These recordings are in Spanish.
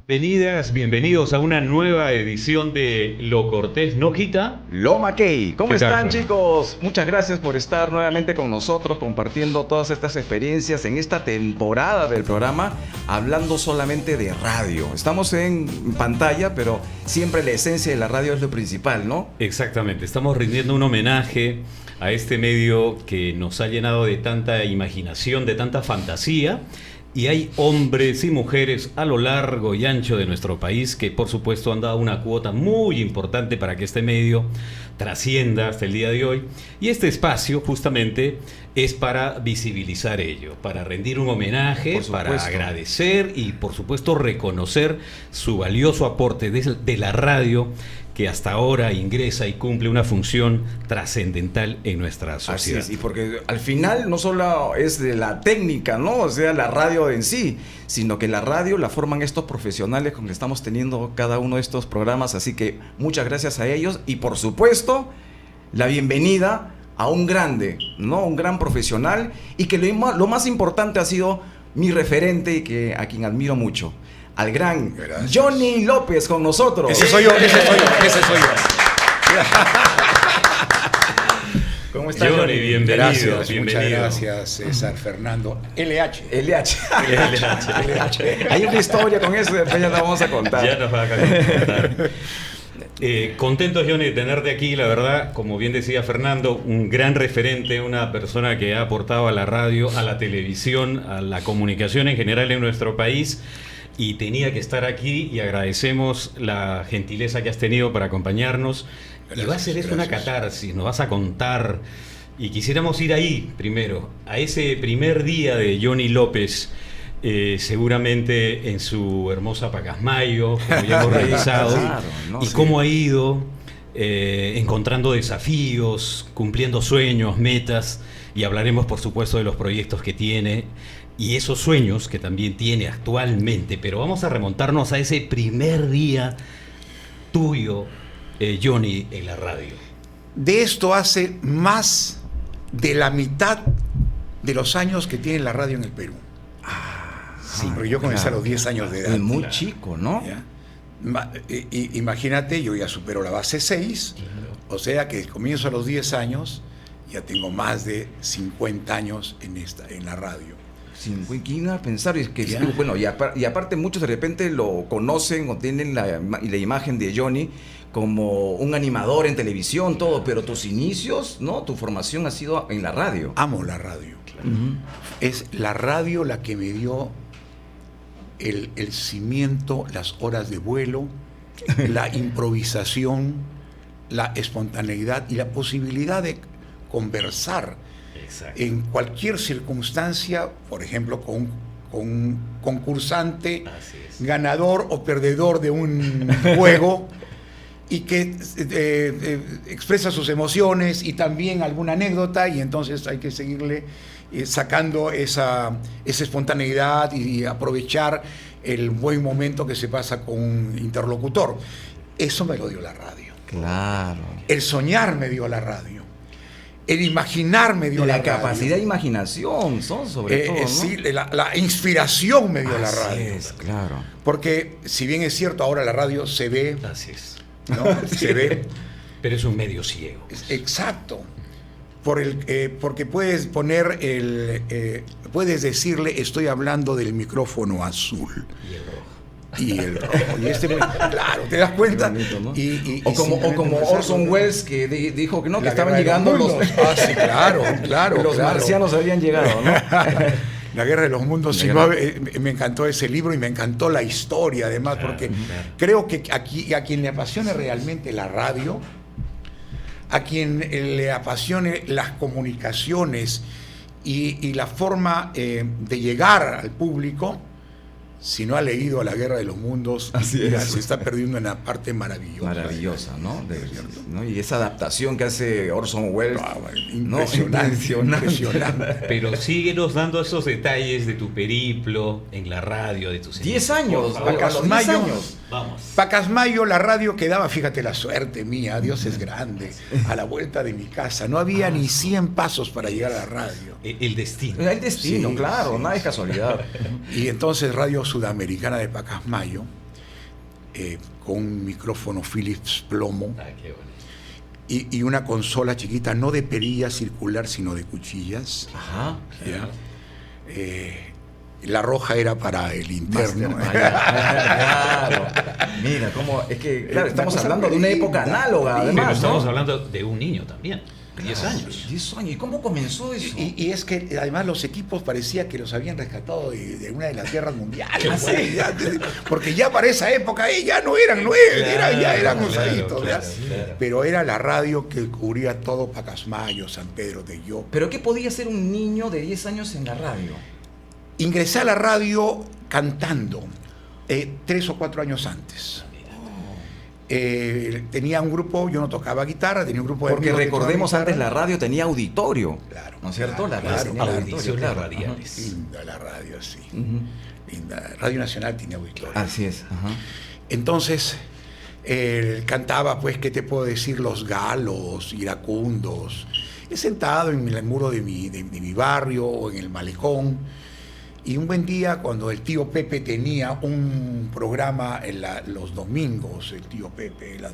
Bienvenidas, bienvenidos a una nueva edición de Lo Cortés No Quita. Lo Mackey. ¿Cómo ¿Qué tal, están, Fran? chicos? Muchas gracias por estar nuevamente con nosotros, compartiendo todas estas experiencias en esta temporada del programa, hablando solamente de radio. Estamos en pantalla, pero siempre la esencia de la radio es lo principal, ¿no? Exactamente, estamos rindiendo un homenaje a este medio que nos ha llenado de tanta imaginación, de tanta fantasía. Y hay hombres y mujeres a lo largo y ancho de nuestro país que por supuesto han dado una cuota muy importante para que este medio trascienda hasta el día de hoy. Y este espacio justamente es para visibilizar ello, para rendir un homenaje, para agradecer y por supuesto reconocer su valioso aporte de la radio, que hasta ahora ingresa y cumple una función trascendental en nuestra sociedad. Así es, y porque al final no solo es de la técnica, ¿no? O sea, la radio en sí, sino que la radio la forman estos profesionales con que estamos teniendo cada uno de estos programas, así que muchas gracias a ellos y por supuesto la bienvenida a un grande, ¿no? Un gran profesional y que lo más importante ha sido mi referente y que a quien admiro mucho. Al gran Johnny López con nosotros. Ese soy yo. ¿Cómo está Johnny? Bienvenido. Gracias, bienvenido. muchas gracias, César Fernando. LH. Hay una historia con eso, después ya la vamos a contar. Ya nos va a contar. Contentos, Johnny, de tenerte aquí, la verdad, como bien decía Fernando, un gran referente, una persona que ha aportado a la radio, a la televisión, a la comunicación en general en nuestro país. Y tenía que estar aquí y agradecemos la gentileza que has tenido para acompañarnos. Gracias, y va a ser esto una catarsis, nos vas a contar. Y quisiéramos ir ahí primero, a ese primer día de Johnny López, seguramente en su hermosa Pacasmayo, como ya hemos revisado, Claro, no, y sí. cómo ha ido encontrando desafíos, cumpliendo sueños, metas, y hablaremos por supuesto de los proyectos que tiene y esos sueños que también tiene actualmente, pero vamos a remontarnos a ese primer día tuyo, Johnny, en la radio. De esto hace más de la mitad de los años que tiene la radio en el Perú. Sí, Porque yo comencé a los 10 años de edad. Es muy chico, ¿no? ¿Ya? Imagínate, yo ya supero la base 6, o sea que comienzo a los 10 años, ya tengo más de 50 años en la radio. ¿Quién iba a pensar? Es que, Ya. bueno, y aparte muchos de repente lo conocen o tienen la imagen de Johnny como un animador en televisión, todo, pero tus inicios, ¿no? Tu formación ha sido en la radio. Amo la radio. Ujú. Es la radio la que me dio el cimiento, las horas de vuelo, la improvisación, la espontaneidad y la posibilidad de conversar Exacto. en cualquier circunstancia, por ejemplo, con un concursante, Así es. ganador o perdedor de un juego, y que expresa sus emociones y también alguna anécdota, y entonces hay que seguirle sacando esa espontaneidad y aprovechar el buen momento que se pasa con un interlocutor. Eso me lo dio la radio. Claro. El soñar me dio la radio. El imaginar me dio la La radio. capacidad de imaginación, son sobre todo, ¿no? Sí, la inspiración me dio la Así radio. es, claro. Porque si bien es cierto, ahora la radio se ve, Así es. ¿no? Se ve. Pero es un medio ciego. Exacto. Porque puedes poner puedes decirle, estoy hablando del micrófono azul. Y el rojo. Y el rojo. Claro, ¿te das cuenta? Qué bonito, ¿no? Y o como simplemente Orson empezar- Welles que dijo que no, que La estaban guerra de llegando los mundos. Ah, sí, claro. los marcianos habían llegado, ¿no? La Guerra de los Mundos, sí, La me encantó ese libro y me encantó la historia además, Claro, porque claro. creo que a quien le apasione realmente la radio, a quien le apasione las comunicaciones y la forma de llegar al público, si no ha leído La Guerra de los Mundos, Así es. se está perdiendo una parte maravillosa. Maravillosa, ¿no? ¿Cierto? ¿no? Y esa adaptación que hace Orson Welles. Ah, ¿no? Impresionante. Pero síguenos dando esos detalles de tu periplo en la radio, de tus 10 años. Por favor. a los 10 Pacasmayo. años. Vamos. Pacasmayo, la radio quedaba, fíjate la suerte mía, Dios es grande, a la vuelta de mi casa. No había ni 100 pasos para llegar a la radio. El destino. El destino, Sí, claro, sí, nada es sí. casualidad. Y entonces Radio Sudamericana de Pacasmayo con un micrófono Philips plomo. Ah, qué bonito. Y una consola chiquita, no de perilla circular, sino de cuchillas. Ajá. ¿Ya? La roja era para el interno. Claro. Mira, cómo. Es que, claro, estamos hablando de una época análoga, Pero además. estamos ¿no? hablando de un niño también, 10 años. 10 años. ¿Y cómo comenzó eso? Y es que además los equipos parecía que los habían rescatado de una de las guerras mundiales. Ah, sí. Porque ya para esa época ya no eran nueve, ya eran usaditos. Claro. Pero era la radio que cubría todo Pacasmayo, San Pedro de Llop. ¿Pero qué podía hacer un niño de 10 años en la radio? Ingresé a la radio cantando 3 o 4 años antes. Tenía un grupo, yo no tocaba guitarra, tenía un grupo de Porque amigos que recordemos, tocaban antes la guitarra. radio tenía auditorio. Claro, ¿No es cierto? La radio claro, tenía claro. auditorio, Audiciones claro. radiales. Linda la radio, sí. Ujú. Linda. Radio Nacional tiene auditorio. Así es. Ajá. Entonces, cantaba, pues, ¿qué te puedo decir? Los galos, iracundos. He sentado en el muro de mi barrio o en el malecón. Y un buen día, cuando el tío Pepe tenía un programa en los domingos, el tío Pepe, las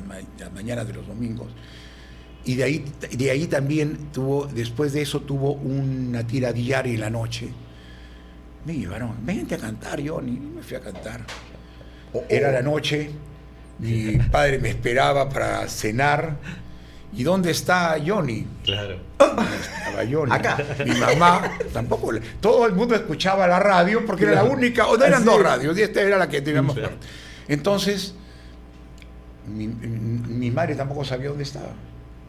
mañanas de los domingos, y de ahí también después de eso tuvo una tira diaria en la noche. Me llevaron, vente a cantar, Johnny. Me fui a cantar. Era la noche, mi padre me esperaba para cenar. ¿Y dónde está Johnny? Claro. Estaba Johnny. Acá. Mi mamá tampoco. Todo el mundo escuchaba la radio porque era la única, o no eran dos radios, y esta era la que teníamos. Claro. Entonces, mi madre tampoco sabía dónde estaba.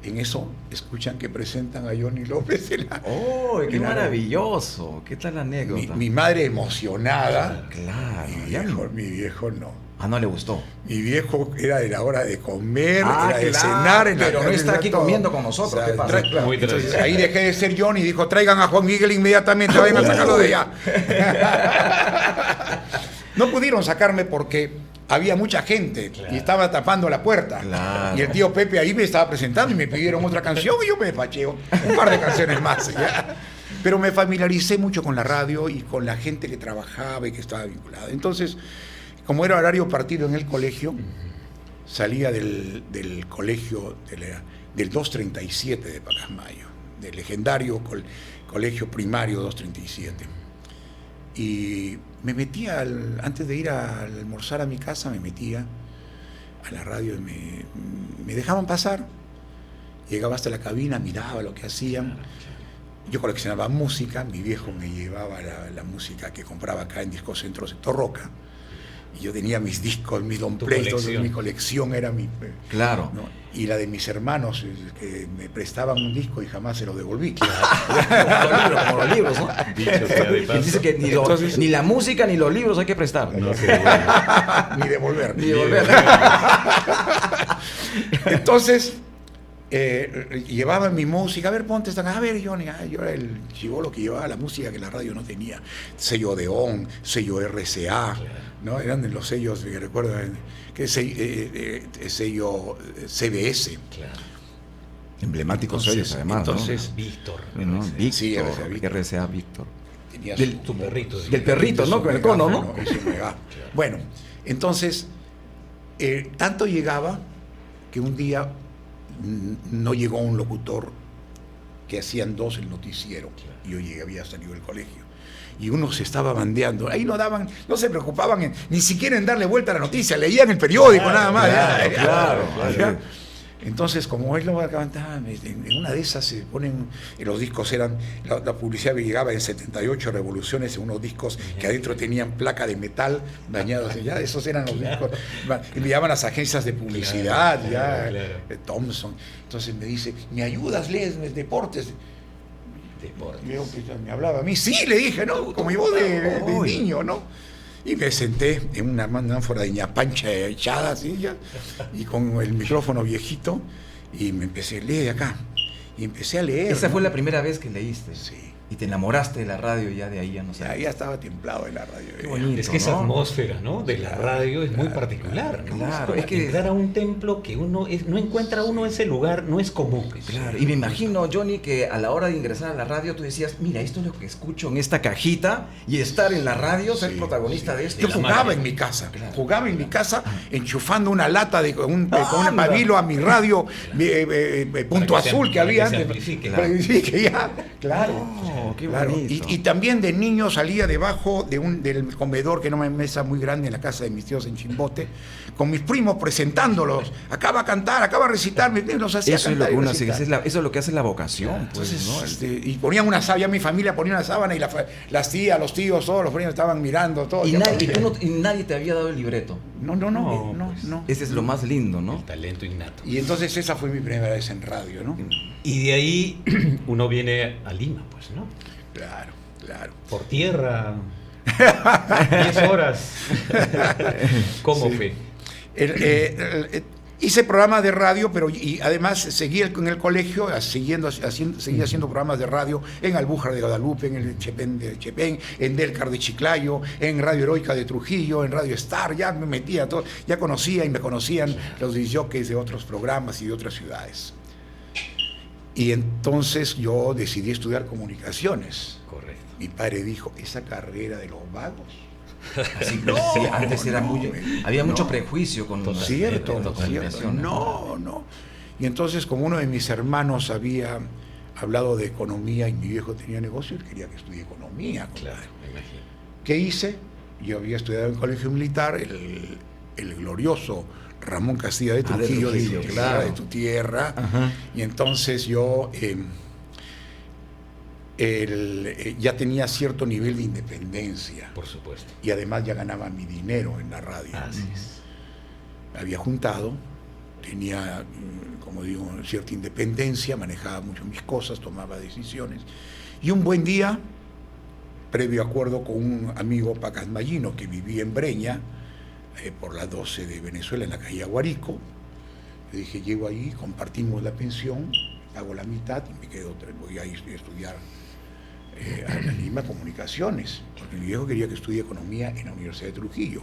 En eso escuchan que presentan a Johnny López en la. ¡Oh, qué Claro. maravilloso! ¿Qué tal la anécdota? Mi madre emocionada. Claro. Mi viejo no. Ah, no le gustó. Mi viejo era de la hora de comer, Ah, era de claro, cenar. pero no está era aquí todo. comiendo con nosotros, ¿qué pasa? Claro. Muy Entonces, tradicional. ahí dejé de ser Johnny y dijo, traigan a Juan Miguel inmediatamente, vayan a sacarlo de allá. No pudieron sacarme porque había mucha gente y estaba tapando la puerta. Claro. Y el tío Pepe ahí me estaba presentando y me pidieron otra canción y yo me despacheo un par de canciones más. ¿ya? Pero me familiaricé mucho con la radio y con la gente que trabajaba y que estaba vinculada. Entonces, como era horario partido en el colegio, salía del colegio del 237 de Pacasmayo, del legendario colegio primario 237. Y me metía, antes de ir a almorzar a mi casa, me metía a la radio y me dejaban pasar. Llegaba hasta la cabina, miraba lo que hacían. Yo coleccionaba música, mi viejo me llevaba la música que compraba acá en Discocentro Sector Roca. Y yo tenía mis discos, mis long play, mi colección era mi... Claro. ¿no? Y la de mis hermanos, que me prestaban un disco y jamás se lo devolví. Como los libros, ¿no? Dicho sea de Y paso. dice que Entonces- ni la música ni los libros hay que prestar. No se devuelve. Ni devolver. Ni devolver. Entonces, llevaba mi música, a ver, ponte esta, a ver, Johnny, yo era el chibolo que llevaba la música que la radio no tenía, sello Deón, sello RCA, ¿no? Eran de los sellos que recuerdo, que sello CBS. Claro. Emblemáticos Entonces- sellos, además. entonces- Víctor. ¿no? Víctor, Sí, RCA Víctor. RCA Víctor. Tenía Tu perrito. Del perrito, ¿no? Con el cono, ¿no? Y su mega. Bueno, entonces, tanto llegaba que un día no llegó un locutor que hacían 2 el noticiero. Y yo llegué, había salido del colegio. Y uno se estaba bandeando. Ahí no se preocupaban ni siquiera en darle vuelta a la noticia, leían el periódico, nada más. claro. Entonces, como él lo cantaba, en una de esas se ponen, los discos eran, la publicidad que llegaba en 78 revoluciones, en unos discos que adentro tenían placa de metal dañados, ya esos eran los discos, y me llaman las agencias de publicidad, Claro. Thompson. Entonces me dice, ¿me ayudas, Les, deportes? Deportes. Y yo, pues, me hablaba a mí, sí, le dije, ¿no? Como mi voz de niño, ¿no? Y me senté en una ánfora de ñapancha echada, así ya, y con el micrófono viejito, y me empecé a leer acá. Y empecé a leer. Esa ¿no? fue la primera vez que leíste. Sí. Y te enamoraste de la radio y ya de ahí ya no sé. Ya estaba templado en la radio. Qué bonito, Es que esa ¿no? atmósfera, ¿no?, de la radio es muy particular, ¿no? Claro, Es como es que- entrar a un templo que no encuentra uno ese lugar, no es común. Claro, y me imagino, Johnny, que a la hora de ingresar a la radio tú decías, mira, esto es lo que escucho en esta cajita, y estar en la radio, ser Sí, protagonista de esto. Yo la jugaba magia. en mi casa, Claro. jugaba en mi casa enchufando una lata con un ¡Anda! pabilo a mi radio punto Para que se azul que para había que se antes. amplifique. Para que amplifique, ya, claro. Oh, qué Claro. bonito. Y también de niño salía debajo del comedor, que era una mesa muy grande en la casa de mis tíos en Chimbote, con mis primos presentándolos. Acaba a cantar, acaba a recitar, los hacía Eso es lo cantar que y uno recitar. hace, eso es lo que hace la vocación, pues, Entonces, ¿no? y ponían una sábana, ya mi familia ponía una sábana y las tías, los tíos, todos los primos estaban mirando, todo. Y nadie te había dado el libreto. No. pues, Ese es lo más lindo, ¿no? El talento innato. Y entonces esa fue mi primera vez en radio, ¿no? Y de ahí uno viene a Lima, pues, ¿no? Claro. Por tierra, 10 horas. ¿Cómo Sí. fue? Hice programas de radio, pero y además seguí en el colegio, seguía haciendo programas de radio en Albújar de Guadalupe, en el Chepén de Chepén, en Delcar de Chiclayo, en Radio Heroica de Trujillo, en Radio Star, ya me metía todo, ya conocía y me conocían los disjockeys de otros programas y de otras ciudades. Y entonces yo decidí estudiar comunicaciones. Correcto. Mi padre dijo, esa carrera de los vagos. Así, sí, antes era había mucho prejuicio con Total. Cierto, las cierto. comunicaciones. No. Y entonces, como uno de mis hermanos había hablado de economía y mi viejo tenía negocio, él quería que estudie economía. Claro, me imagino. ¿Qué hice? Yo había estudiado en el colegio militar, el glorioso Ramón Castilla de Trujillo, claro. de tu tierra. Ajá. Y entonces yo ya tenía cierto nivel de independencia. Por supuesto. Y además ya ganaba mi dinero en la radio. Así es. Me había juntado, tenía, como digo, cierta independencia, manejaba mucho mis cosas, tomaba decisiones. Y un buen día, previo acuerdo con un amigo pacasmayino que vivía en Breña, por la 12 de Venezuela, en la calle Aguarico, le dije, llego ahí, compartimos la pensión, hago la mitad y me quedo, voy a ir a estudiar a la Lima Comunicaciones, porque mi viejo quería que estudie economía en la Universidad de Trujillo,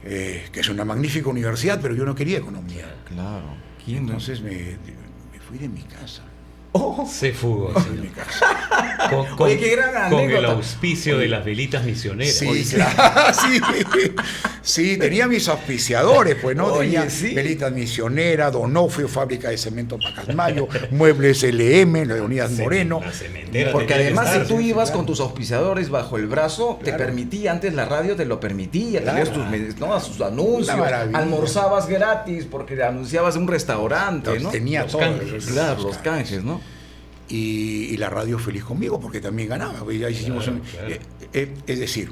que es una magnífica universidad, pero yo no quería economía. Claro. Y entonces me fui de mi casa. Se fugó. Me fui de mi casa. Oye, qué gran con el anécdota. auspicio de las velitas misioneras. Sí, claro, sí, tenía mis auspiciadores, pues, ¿no? Oye, Tenía sí. Velitas Misionera, Donofrio, Fábrica de Cemento Pacasmayo, Muebles LM, Leonidas Moreno. La cementera Porque tenía que además estar. si tú ibas claro. con tus auspiciadores bajo el brazo, te Claro. permitía, antes la radio te lo permitía, Claro. tenías sus anuncios, Una maravilla. almorzabas gratis porque anunciabas un restaurante, ¿no? Tenía Los todo. canjes. Claro, los canjes, ¿no? Y la radio feliz conmigo, porque también ganaba. Pues ya hicimos Claro, claro. Es decir,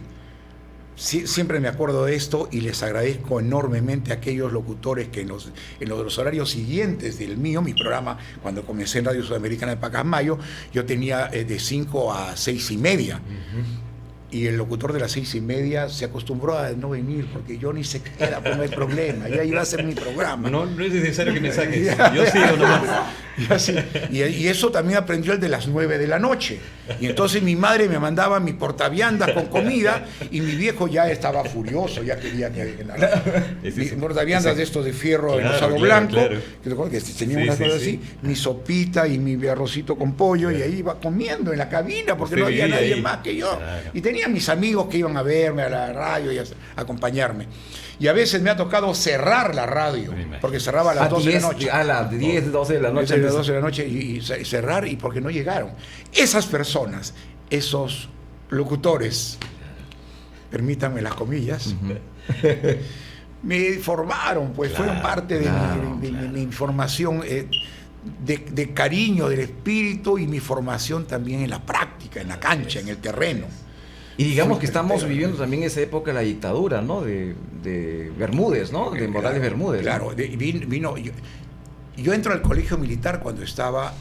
siempre me acuerdo de esto y les agradezco enormemente a aquellos locutores que en los horarios siguientes del mío, mi programa, cuando comencé en Radio Sudamericana de Pacasmayo, yo tenía de 5 a 6:30. Y el locutor de las 6:30 se acostumbró a no venir, porque Johnny se queda, pues no hay problema, ya iba a ser mi programa. No es necesario que me saques. Yo sigo nomás. Y, así, y eso también aprendió el de las 9 de la noche. Y entonces mi madre me mandaba mi portaviandas con comida y mi viejo ya estaba furioso, ya quería que... Mi portaviandas de estos de fierro Claro, enlosado claro, blanco, claro. que tenía Sí, unas sí, cosas sí. así, mi sopita y mi arrocito con pollo, y ahí iba comiendo en la cabina porque Usted no había vivía nadie ahí. más que yo. Claro. Y tenía mis amigos que iban a verme a la radio y a acompañarme. Y a veces me ha tocado cerrar la radio, Me imagino. porque cerraba a las 12 de la noche. A las 10, 12 de la noche. A las 12 de la noche y cerrar, y porque no llegaron. Esas personas, esos locutores, permítanme las comillas, me formaron, pues Claro, fueron parte de mi formación de cariño del espíritu, y mi formación también en la práctica, en la cancha, en el terreno. Y digamos que estamos viviendo también esa época de la dictadura, ¿no? De Bermúdez, ¿no? De Morales Bermúdez. Claro, ¿no? vino. Yo entro al colegio militar cuando estaba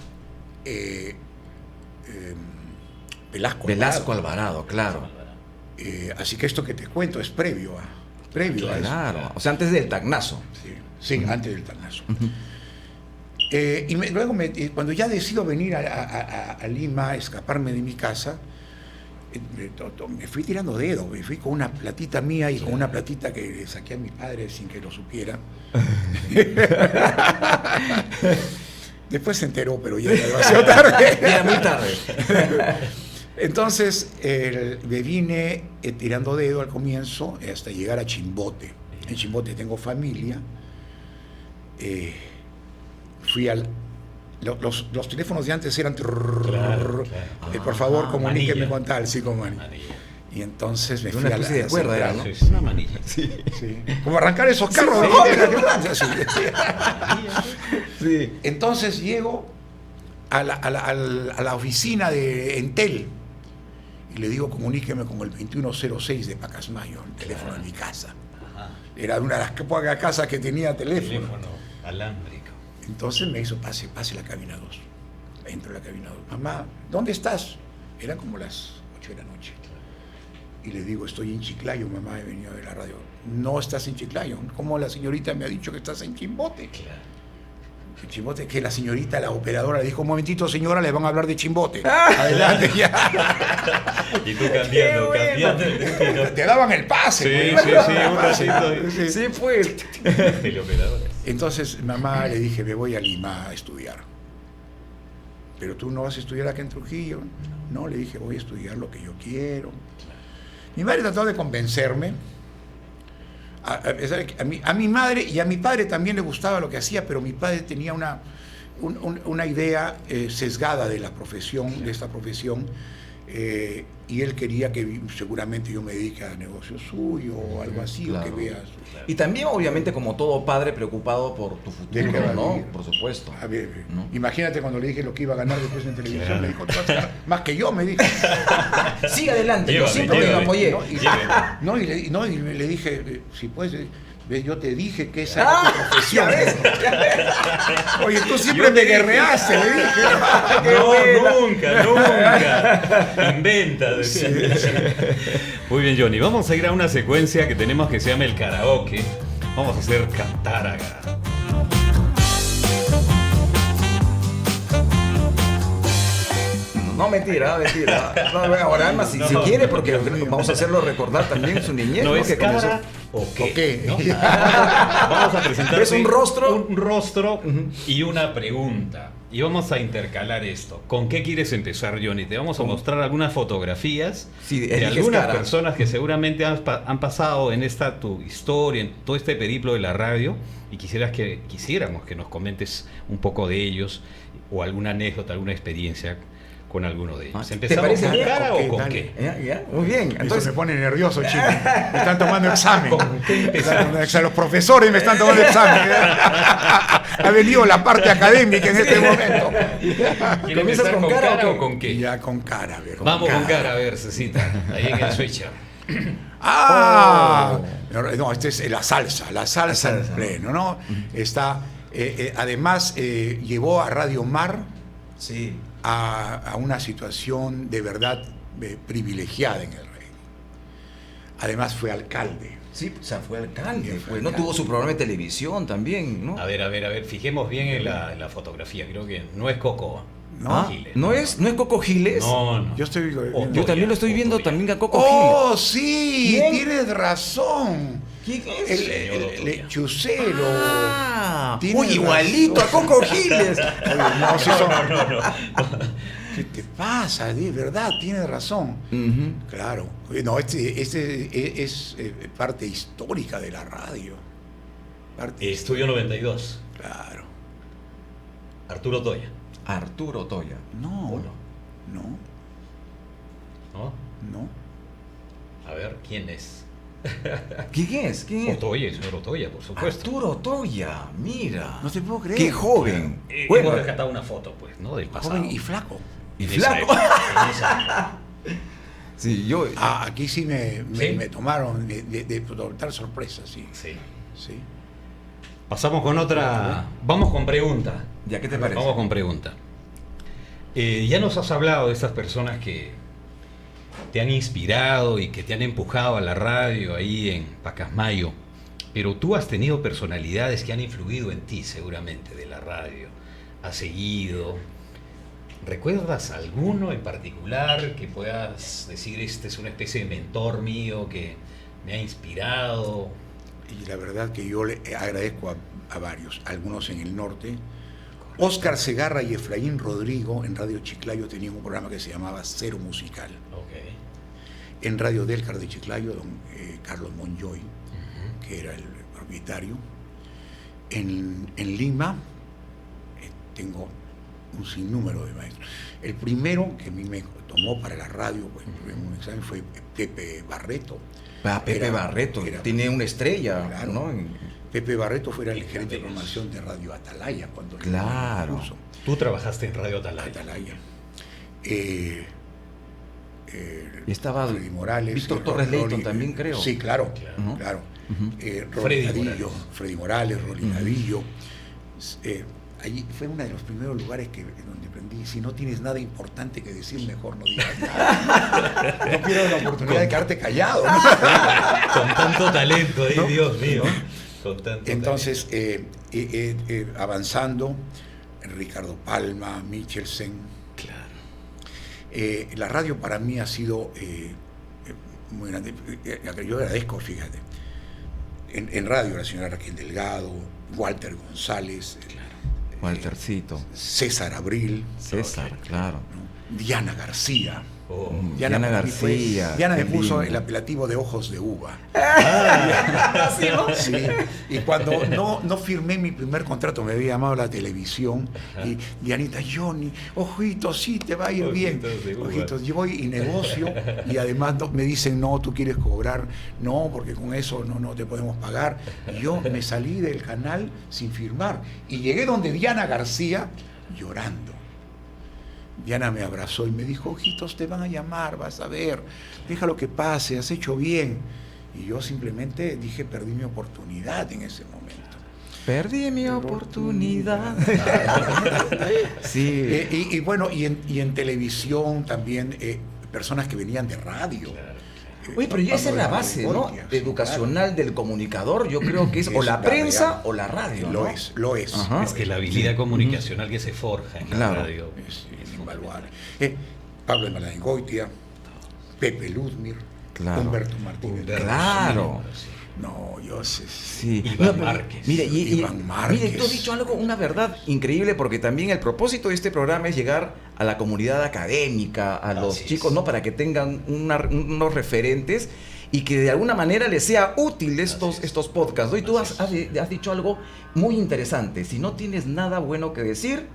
Velasco Alvarado, claro. Así que esto que te cuento es previo a eso. Claro. O sea, antes del tagnazo. Sí, antes del Tarnazo. Luego, cuando ya decido venir a Lima, escaparme de mi casa, me fui tirando dedos, me fui con una platita mía y con una platita que le saqué a mi padre sin que lo supiera. Después se enteró, pero ya era demasiado tarde. Era muy tarde. Entonces me vine tirando dedo al comienzo hasta llegar a Chimbote. En Chimbote tengo familia. Fui al... Los teléfonos de antes eran... Claro. Por favor, comuníqueme manilla. con tal, sí, con manilla. Y entonces me fui Una a la especie de cuerda era, ¿no? Sí, es una manilla. Sí. Como arrancar esos carros. Sí, Sí. Entonces llego a la oficina de Entel y le digo, comuníqueme con el 2106 de Pacasmayo, el teléfono de mi casa. Ajá. Era una de las pocas casas que tenía teléfono. Teléfono alámbrico. Entonces me hizo, pase la cabina 2. Entro a la cabina 2. Mamá, ¿dónde estás? Eran como las 8 de la noche. Y le digo, estoy en Chiclayo, mamá, he venido de la radio. No estás en Chiclayo. ¿Cómo la señorita me ha dicho que estás en Chimbote? Claro. En Chimbote, que la señorita, la operadora, le dijo, un momentito, señora, le van a hablar de Chimbote. Adelante, ya. Y tú cambiando el destino. Te daban el pase. Sí, pues. un ratito. Sí. Sí, fue. Teleoperadores. Entonces, mamá, le dije, me voy a Lima a estudiar. Pero tú no vas a estudiar acá en Trujillo. No, le dije, voy a estudiar lo que yo quiero. Mi madre trató de convencerme. A mi madre y a mi padre también le gustaba lo que hacía, pero mi padre tenía una idea sesgada de la profesión, de esta profesión, y él quería que seguramente yo me dedique a negocio suyo o algo así, Claro. o que veas. Y también, obviamente, como todo padre, preocupado por tu ¿De qué futuro, va a ¿no? vivir? Por supuesto. A ver, ¿No? imagínate cuando le dije lo que iba a ganar después en televisión, Claro. me dijo, "Tú vas a ganar más que yo", me dijo. Sigue adelante, yo Llévame, siempre lo llévame. apoyé. No, y le dije, si puedes, ve, yo te dije que esa era tu profesión. Oye, tú siempre Yo me te dije. guerreaste, le dije. No, nunca. Inventa. Decía. Muy bien, Johnny. Vamos a ir a una secuencia que tenemos que se llama el karaoke. Vamos a hacer Cantáraga. No, mentira. No, ahora, además, si quiere, porque vamos a hacerlo recordar también su niñez. ¿No es Que comenzó- cara o qué? ¿O qué? ¿No? Vamos a presentar ¿Ves un rostro? Un rostro y una pregunta. Y vamos a intercalar esto. ¿Con qué quieres empezar, Johnny? Te vamos a mostrar algunas fotografías Sí, de eliges algunas cara. personas que seguramente han pasado en esta tu historia, en todo este periplo de la radio, y quisiéramos que nos comentes un poco de ellos o alguna anécdota, alguna experiencia con alguno de ellos. ¿Te ¿Empezamos parece con bien? cara Ok, o con dale. qué? Ya, muy bien. Entonces Entonces, me pone nervioso, chico. Me están tomando examen. ¿Con qué empezamos? O sea, los profesores me están tomando examen. Ha venido la parte académica en este momento. ¿Quiere ¿Comienzas empezar con con cara cara o o qué? con qué? Ya con cara, a ver. Vamos con cara, a ver, Cecita. Ahí en el switcher. ¡Ah! No, este es la salsa en salsa. pleno, ¿no? Está, además, llevó a Radio Mar sí. a una situación de verdad privilegiada en el reino. Además fue alcalde. Sí, o sea, fue alcalde. Fue Pues, no alcalde. tuvo su programa de televisión también, ¿no? A ver, fijemos bien en la fotografía. Creo que no es Coco. No, Ah, Giles, ¿no es Coco Giles? No. Yo estoy... Yo también lo estoy viendo Otoya. también a Coco ¡Oh, sí! ¿Quién? Tienes razón. Giles. ¿Quién es? Señor El lechucero. Ah, Tiene uy, igualito a razón. Coco Giles. Oye, no, sí son- No. ¿Qué te pasa? De verdad, tienes razón. Ujú. Claro. No, este es parte histórica de la radio. Parte Estudio 92. Claro. Arturo Toya. Arturo Toya. No. ¿O no? No. ¿No? No. A ver, ¿quién es? ¿Quién es? ¿Quién es? Otoya, el señor Otoya, por supuesto. Arturo Toya, mira. No te puedo creer. Qué joven. Bueno, hemos rescatado una foto, pues, ¿no? Del pasado. Joven y flaco. y En esa flaco. época, en esa época. Sí, yo. Aquí sí ¿Sí? me tomaron de total sorpresa, sí. Sí. Sí. Pasamos con otra. Vamos con pregunta. ¿Ya qué te parece? Vamos con pregunta. Ya nos has hablado de estas personas que te han inspirado y que te han empujado a la radio ahí en Pacasmayo, pero tú has tenido personalidades que han influido en ti seguramente de la radio. has seguido. ¿Recuerdas alguno en particular que puedas decir, este es una especie de mentor mío que me ha inspirado? Y la verdad que yo le agradezco a varios, algunos en el norte. Óscar Segarra y Efraín Rodrigo en Radio Chiclayo tenían un programa que se llamaba Cero Musical. Okay. En Radio Delcar de Chiclayo, don Carlos Monjoy, que era el propietario. En Lima tengo un sinnúmero de maestros. El primero que a mí me tomó para la radio en un examen fue Pepe Barreto. Pepe Barreto, tiene una estrella, claro, ¿no? Pepe Barreto fue el gerente de programación de Radio Atalaya cuando claro. Tú trabajaste en Radio Atalaya. Y estaba Freddy Morales, Víctor Torres Leyton también, creo. Sí, claro. Freddy Morales, Rolly Nadillo. Allí fue uno de los primeros lugares donde aprendí, si no tienes nada importante que decir, mejor no digas nada. No pierdas la oportunidad de quedarte callado, ¿no? Con tanto talento, ¿no? Dios mío. Con tanto Entonces, avanzando, Ricardo Palma, Michelsen. Claro. La radio para mí ha sido muy grande. Yo agradezco, fíjate. En radio, la señora Raquel Delgado, Walter González. Claro. Waltercito. César Abril. César, claro. ¿no? Diana García. Oh. Diana García. Diana me puso lindo. el apelativo de ojos de uva. ¿Sí, no? Sí. Y cuando no firmé mi primer contrato, me había llamado a la televisión y Dianita, Johnny, ojitos, sí, te va a ir bien. Ojitos, yo voy y negocio y además me dicen, no, tú quieres cobrar, no, porque con eso no te podemos pagar. Y yo me salí del canal sin firmar y llegué donde Diana García llorando. Diana me abrazó y me dijo, ojitos, te van a llamar, vas a ver, déjalo que pase, has hecho bien. Y yo simplemente dije, perdí mi oportunidad en ese momento. Perdí mi oportunidad. Sí. Y bueno, y en televisión también, personas que venían de radio. Oye, pero ya esa es la base, ¿no? Educacional del comunicador, yo creo que es o la prensa o la radio, ¿no? Lo es. Ajá. Es que la habilidad comunicacional que se forja en la radio Es invaluable. Pablo Emanuel, Pepe Ludmir, Claro. Humberto Martínez. Claro. No, yo sé. Sí. Iván Márquez. Mire, Iván Márquez. mire, tú has dicho algo, una verdad increíble, porque también el propósito de este programa es llegar a la comunidad académica, a los Así chicos, es. ¿no? Para que tengan unos referentes y que de alguna manera les sea útil estos podcasts, ¿no? Y tú has dicho algo muy interesante. Si no tienes nada bueno que decir,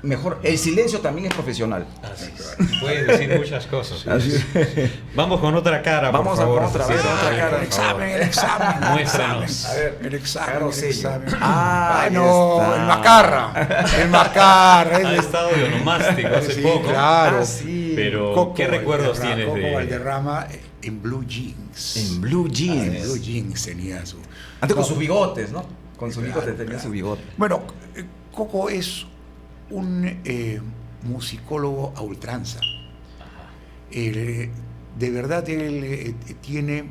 mejor. El silencio también es profesional. Así es. Puedes decir muchas cosas. Así es. Vamos con otra cara, Vamos por favor. otra vez, otra cara. El examen. Muéstranos. A ver, el examen. Claro, el sello. examen. Ahí No, está. el macarra. El macarra. Ha estado de onomástico hace Sí, poco. claro. Ah, sí. Pero, Coco ¿qué recuerdos tienes Coco de...? Valderrama en Blue Jeans. En Blue Jeans. En Blue Jeans tenía su... Antes con sus bigotes, ¿no? Con sus Claro, bigotes tenía claro. su bigote. Bueno, Coco es un musicólogo a ultranza. De verdad, él tiene...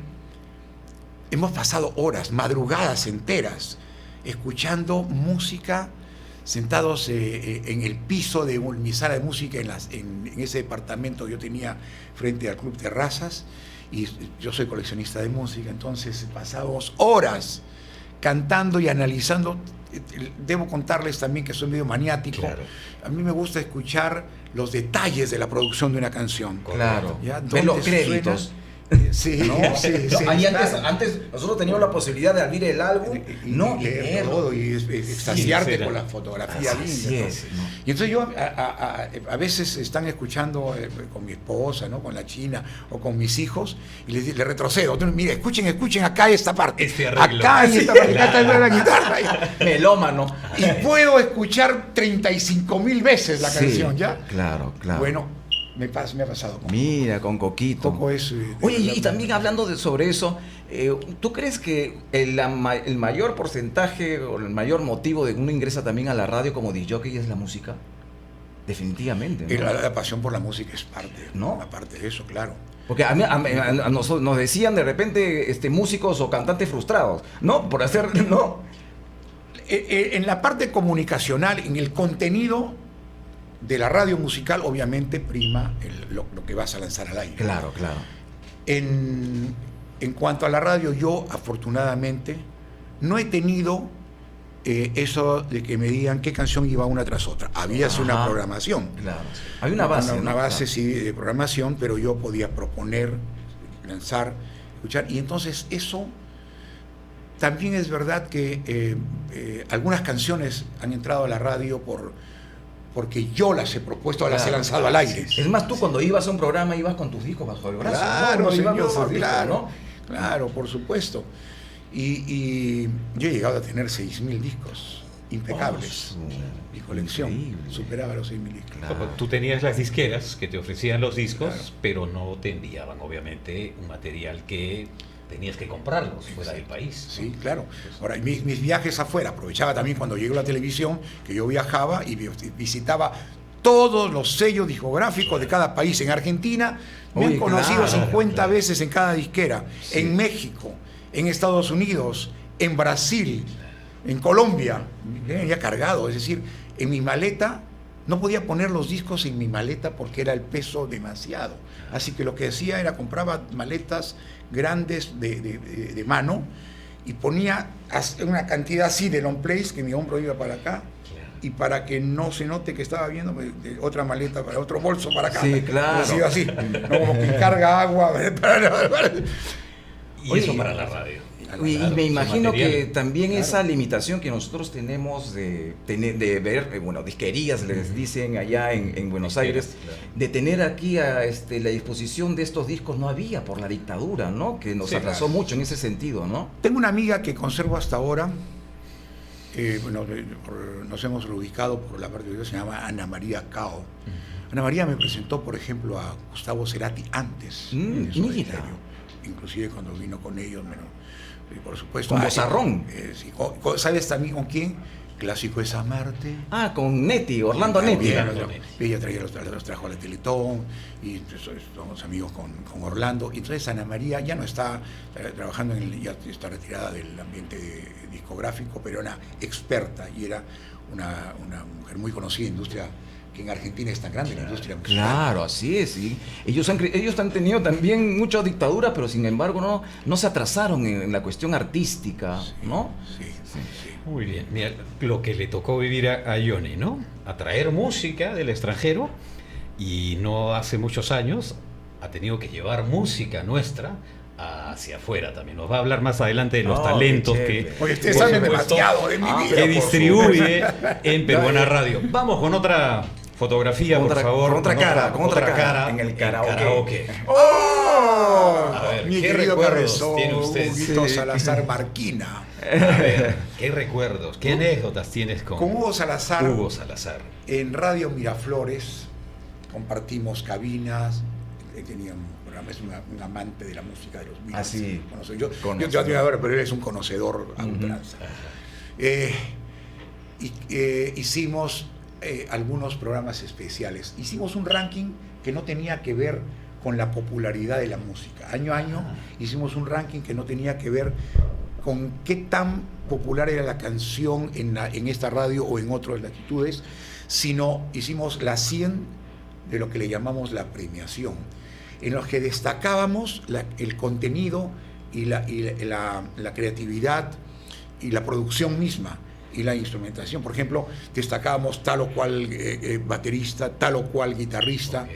Hemos pasado horas, madrugadas enteras, escuchando música, sentados en el piso de mi sala de música, en ese departamento que yo tenía frente al Club Terrazas, y yo soy coleccionista de música, entonces pasamos horas cantando y analizando. Debo contarles también que soy medio maniático. Claro. A mí me gusta escuchar los detalles de la producción de una canción. Claro. ¿Ya? Ver los ¿Dónde créditos. suena? Sí, ¿No? sí, No, sí, ahí claro. antes nosotros teníamos la posibilidad de abrir el álbum, Y leer leer todo y extasiarte Sincera. con la fotografía Así linda. es, ¿no? ¿no? Y entonces yo a veces están escuchando con mi esposa, ¿no? Con la china o con mis hijos y le retrocedo. Entonces, mire, escuchen acá esta parte. Este arreglo. Acá hay esta parte, acá está la guitarra. melómano. Y puedo escuchar 35,000 veces la Sí, canción, ¿ya? Claro, claro. Bueno, me ha pasado con Mira, con Coquito. Coco es... Oye, y también hablando sobre eso, ¿tú crees que el mayor porcentaje o el mayor motivo de uno ingresa también a la radio como disjockey es la música? Definitivamente, ¿no? La pasión por la música es parte, ¿No? Aparte de eso, claro. Porque a nosotros nos decían de repente músicos o cantantes frustrados, ¿no? Por hacer, ¿no? En la parte comunicacional, en el contenido de la radio musical, obviamente prima lo que vas a lanzar al aire. Claro, claro. En cuanto a la radio, yo afortunadamente no he tenido eso de que me digan qué canción iba una tras otra. Había una programación. Claro. Hay una base. Una base, claro, sí, de programación, pero yo podía proponer, lanzar, escuchar. Y entonces eso también es verdad que algunas canciones han entrado a la radio porque yo las he propuesto, las he lanzado al aire. Es más, tú cuando ibas a un programa ibas con tus discos bajo el brazo. Claro, ¿no? señor, Ibas con tus discos, claro, ¿no? claro, por supuesto. Y yo he llegado a tener 6.000 discos impecables. Mi colección increíble. superaba los 6.000 discos. Claro. Tú tenías las disqueras que te ofrecían los discos, Claro. pero no te enviaban, obviamente, un material que tenías que comprarlos fuera del país. Sí, claro. Ahora, mis viajes afuera, aprovechaba también cuando llegó la televisión, que yo viajaba y visitaba todos los sellos discográficos de cada país. En Argentina me Oye, han conocido claro, 50 claro. veces en cada disquera. Sí. En México, en Estados Unidos, en Brasil, en Colombia. Ya cargado, es decir, en mi maleta. No podía poner los discos en mi maleta porque era el peso demasiado. Así que lo que hacía era compraba maletas grandes de mano y ponía una cantidad así de long plays que mi hombro iba para acá, y para que no se note que estaba viendo otra maleta para otro bolso para acá. Sí, claro. Así, ¿no? Como que carga agua. Y Oye, eso para la radio. Y Claro, me su imagino material. que también Claro. esa limitación que nosotros tenemos de ver, bueno, disquerías les dicen allá en Buenos Aires, Claro. de tener aquí la disposición de estos discos no había por la dictadura, ¿no? Que nos Sí, atrasó claro. mucho en ese sentido, ¿no? Tengo una amiga que conservo hasta ahora. Nos hemos reubicado por la parte de se llama Ana María Cao. Ana María me presentó, por ejemplo, a Gustavo Cerati antes de su mira. ministerio. Inclusive cuando vino con ellos, por supuesto. Con Bozarrón. Sí, ¿sabes también con quién? Clásico es amarte. Ah, con Netti, Orlando Netti. También, Orlando Netti. ella los trajo a la Teletón, y entonces somos amigos con Orlando. Y entonces Ana María ya no está trabajando ya está retirada del ambiente discográfico, pero era una experta y era una mujer muy conocida en industria, que en Argentina es tan grande la industria musical. Claro, así es, sí. Ellos han tenido también mucha dictadura, pero sin embargo no se atrasaron en la cuestión artística, ¿no? Sí, sí. Muy bien. Mira, lo que le tocó vivir a Johnny, ¿no? Atraer música del extranjero, y no hace muchos años ha tenido que llevar música nuestra hacia afuera también. Nos va a hablar más adelante de los Oh, talentos qué que, chévere. Oye, ustedes por saben supuesto, demasiado de mi vida. que por distribuye en Peruana Radio. Vamos con otra fotografía, por favor. Con otra cara, con otra cara en el karaoke. ¡Oh! A ver, Mi ¿qué querido recuerdos cabezón, tiene usted? Huguito Sí. Salazar Marquina. A ver, ¿qué recuerdos, qué anécdotas tienes con Hugo Salazar, Hugo Salazar? en Radio Miraflores, compartimos cabinas. Él tenía un programa, es un amante de la música de los Beatles. Ah, sí. Yo Conocedor. admirador, pero él es un conocedor a ultranza. Hicimos algunos programas especiales. Hicimos un ranking que no tenía que ver con la popularidad de la música. Año a año hicimos un ranking que no tenía que ver con qué tan popular era la canción en esta radio o en otras latitudes, sino hicimos las 100 de lo que le llamamos la premiación, en los que destacábamos el contenido y la creatividad y la producción misma y la instrumentación. Por ejemplo, destacábamos tal o cual baterista, tal o cual guitarrista,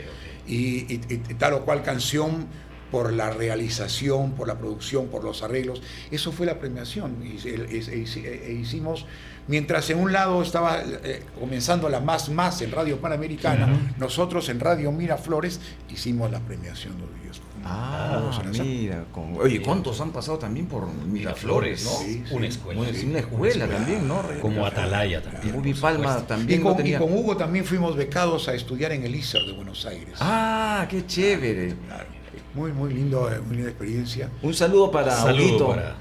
y tal o cual canción por la realización, por la producción, por los arreglos. Eso fue la premiación. Hicimos, mientras en un lado estaba comenzando la Más en Radio Panamericana, nosotros en Radio Miraflores hicimos la premiación de los videos. Mira. Oye, ¿cuántos han pasado también por Miraflores, no? Sí, Una escuela. Bueno, es una escuela también, ¿no? Como Atalaya también. Ubi por Palma supuesto. también Y lo con, tenía. y con Hugo también fuimos becados a estudiar en el ISER de Buenos Aires. Ah, qué chévere. Claro. Muy linda experiencia. Un saludo para Saludo Huguito. para-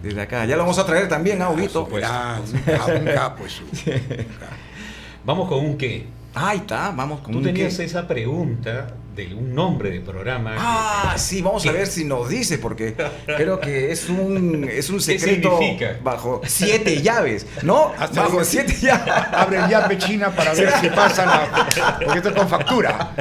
Desde acá. Ya lo vamos a traer también a Huguito. Por supuesto. Un capo eso. Vamos con un qué. Ahí está, vamos con Tú un tenías qué. esa pregunta de un nombre de programa. Sí, vamos a ver si nos dice, porque creo que es un secreto significa? bajo 7 llaves, ¿no? Hasta Bajo ahí. 7 llaves. Abre el yape China para ver si pasa porque esto es con factura.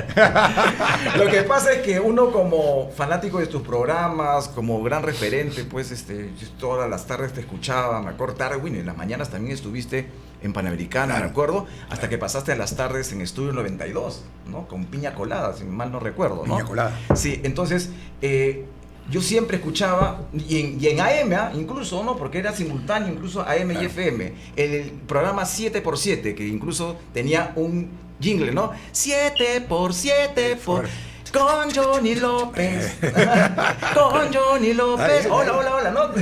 Lo que pasa es que uno, como fanático de tus programas, como gran referente, pues yo todas las tardes te escuchaba, me acuerdo tarde, bueno, en las mañanas también estuviste en Panamericana, Claro. me acuerdo, hasta que pasaste a las tardes en Estudio 92, ¿no? Con Piña Colada, si mal no recuerdo, ¿no? Piña Colada. Sí, entonces yo siempre escuchaba, y en AM, incluso, ¿no? Porque era simultáneo, incluso AM y FM, el programa 7x7, que incluso tenía un jingle, ¿no? 7x7 con Johnny López. Con Johnny López. Hola, ¿no?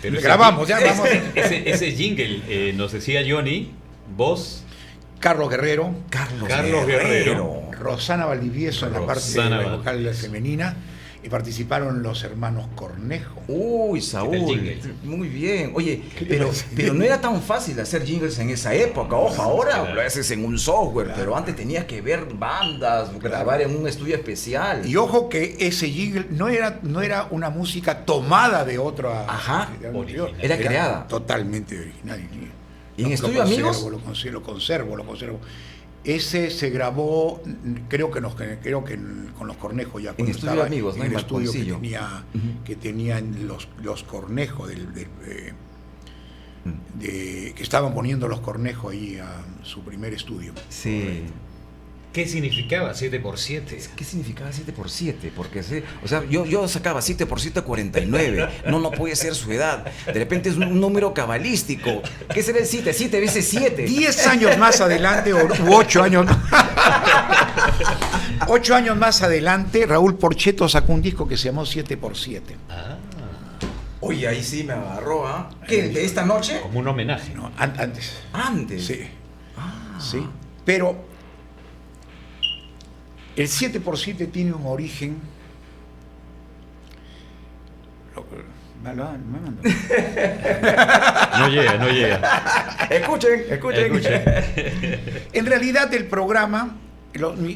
Pero Grabamos, ya vamos. Ese jingle, nos decía Johnny, voz, Carlos Guerrero, Carlos Guerrero. Rosana Valdivieso en la parte Rosana de la vocal Valdivieso. femenina, y participaron los hermanos Cornejo. Uy, El Saúl, jingle. muy bien. Oye, ¿Qué te parece? pero no era tan fácil hacer jingles en esa época. Ojo, ahora Claro. lo haces en un software, Claro. pero antes tenías que ver bandas, grabar en un estudio especial. Y ojo que ese jingle no era una música tomada de otra. Ajá, de algo anterior. era creada. Totalmente original. ¿Y en Estudio Amigos? Lo conservo. Ese se grabó, creo que con los Cornejos ya. cuando Estudio estaba Amigos, ¿no? En En el estudio Balconcillo. que Ujú. tenían los Cornejos que estaban poniendo los Cornejos ahí a su primer estudio. Sí. ¿qué significaba 7x7? ¿Qué significaba 7x7? Porque, o sea, yo sacaba 7x7 49. No puede ser su edad. De repente es un número cabalístico. ¿Qué será el 7? 7 veces 7. 10 años más adelante, u 8 años, 8 años más adelante, Raúl Porchetto sacó un disco que se llamó 7x7. Ah, Oye, ahí sí me agarró, ¿ah? ¿Qué? ¿De esta noche? como un homenaje. No, antes. Antes. Sí, Ah. sí. Pero el 7x7 tiene un origen. Me mandó. No llega. Escuchen. En realidad, el programa,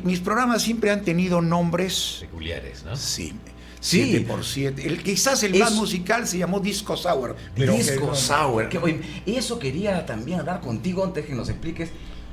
mis programas siempre han tenido nombres. Peculiares, ¿no? Sí. Sí. 7x7. Quizás el más Es- musical se llamó Disco Sour. Disco que- Sour. Oye, eso quería también hablar contigo antes que nos expliques.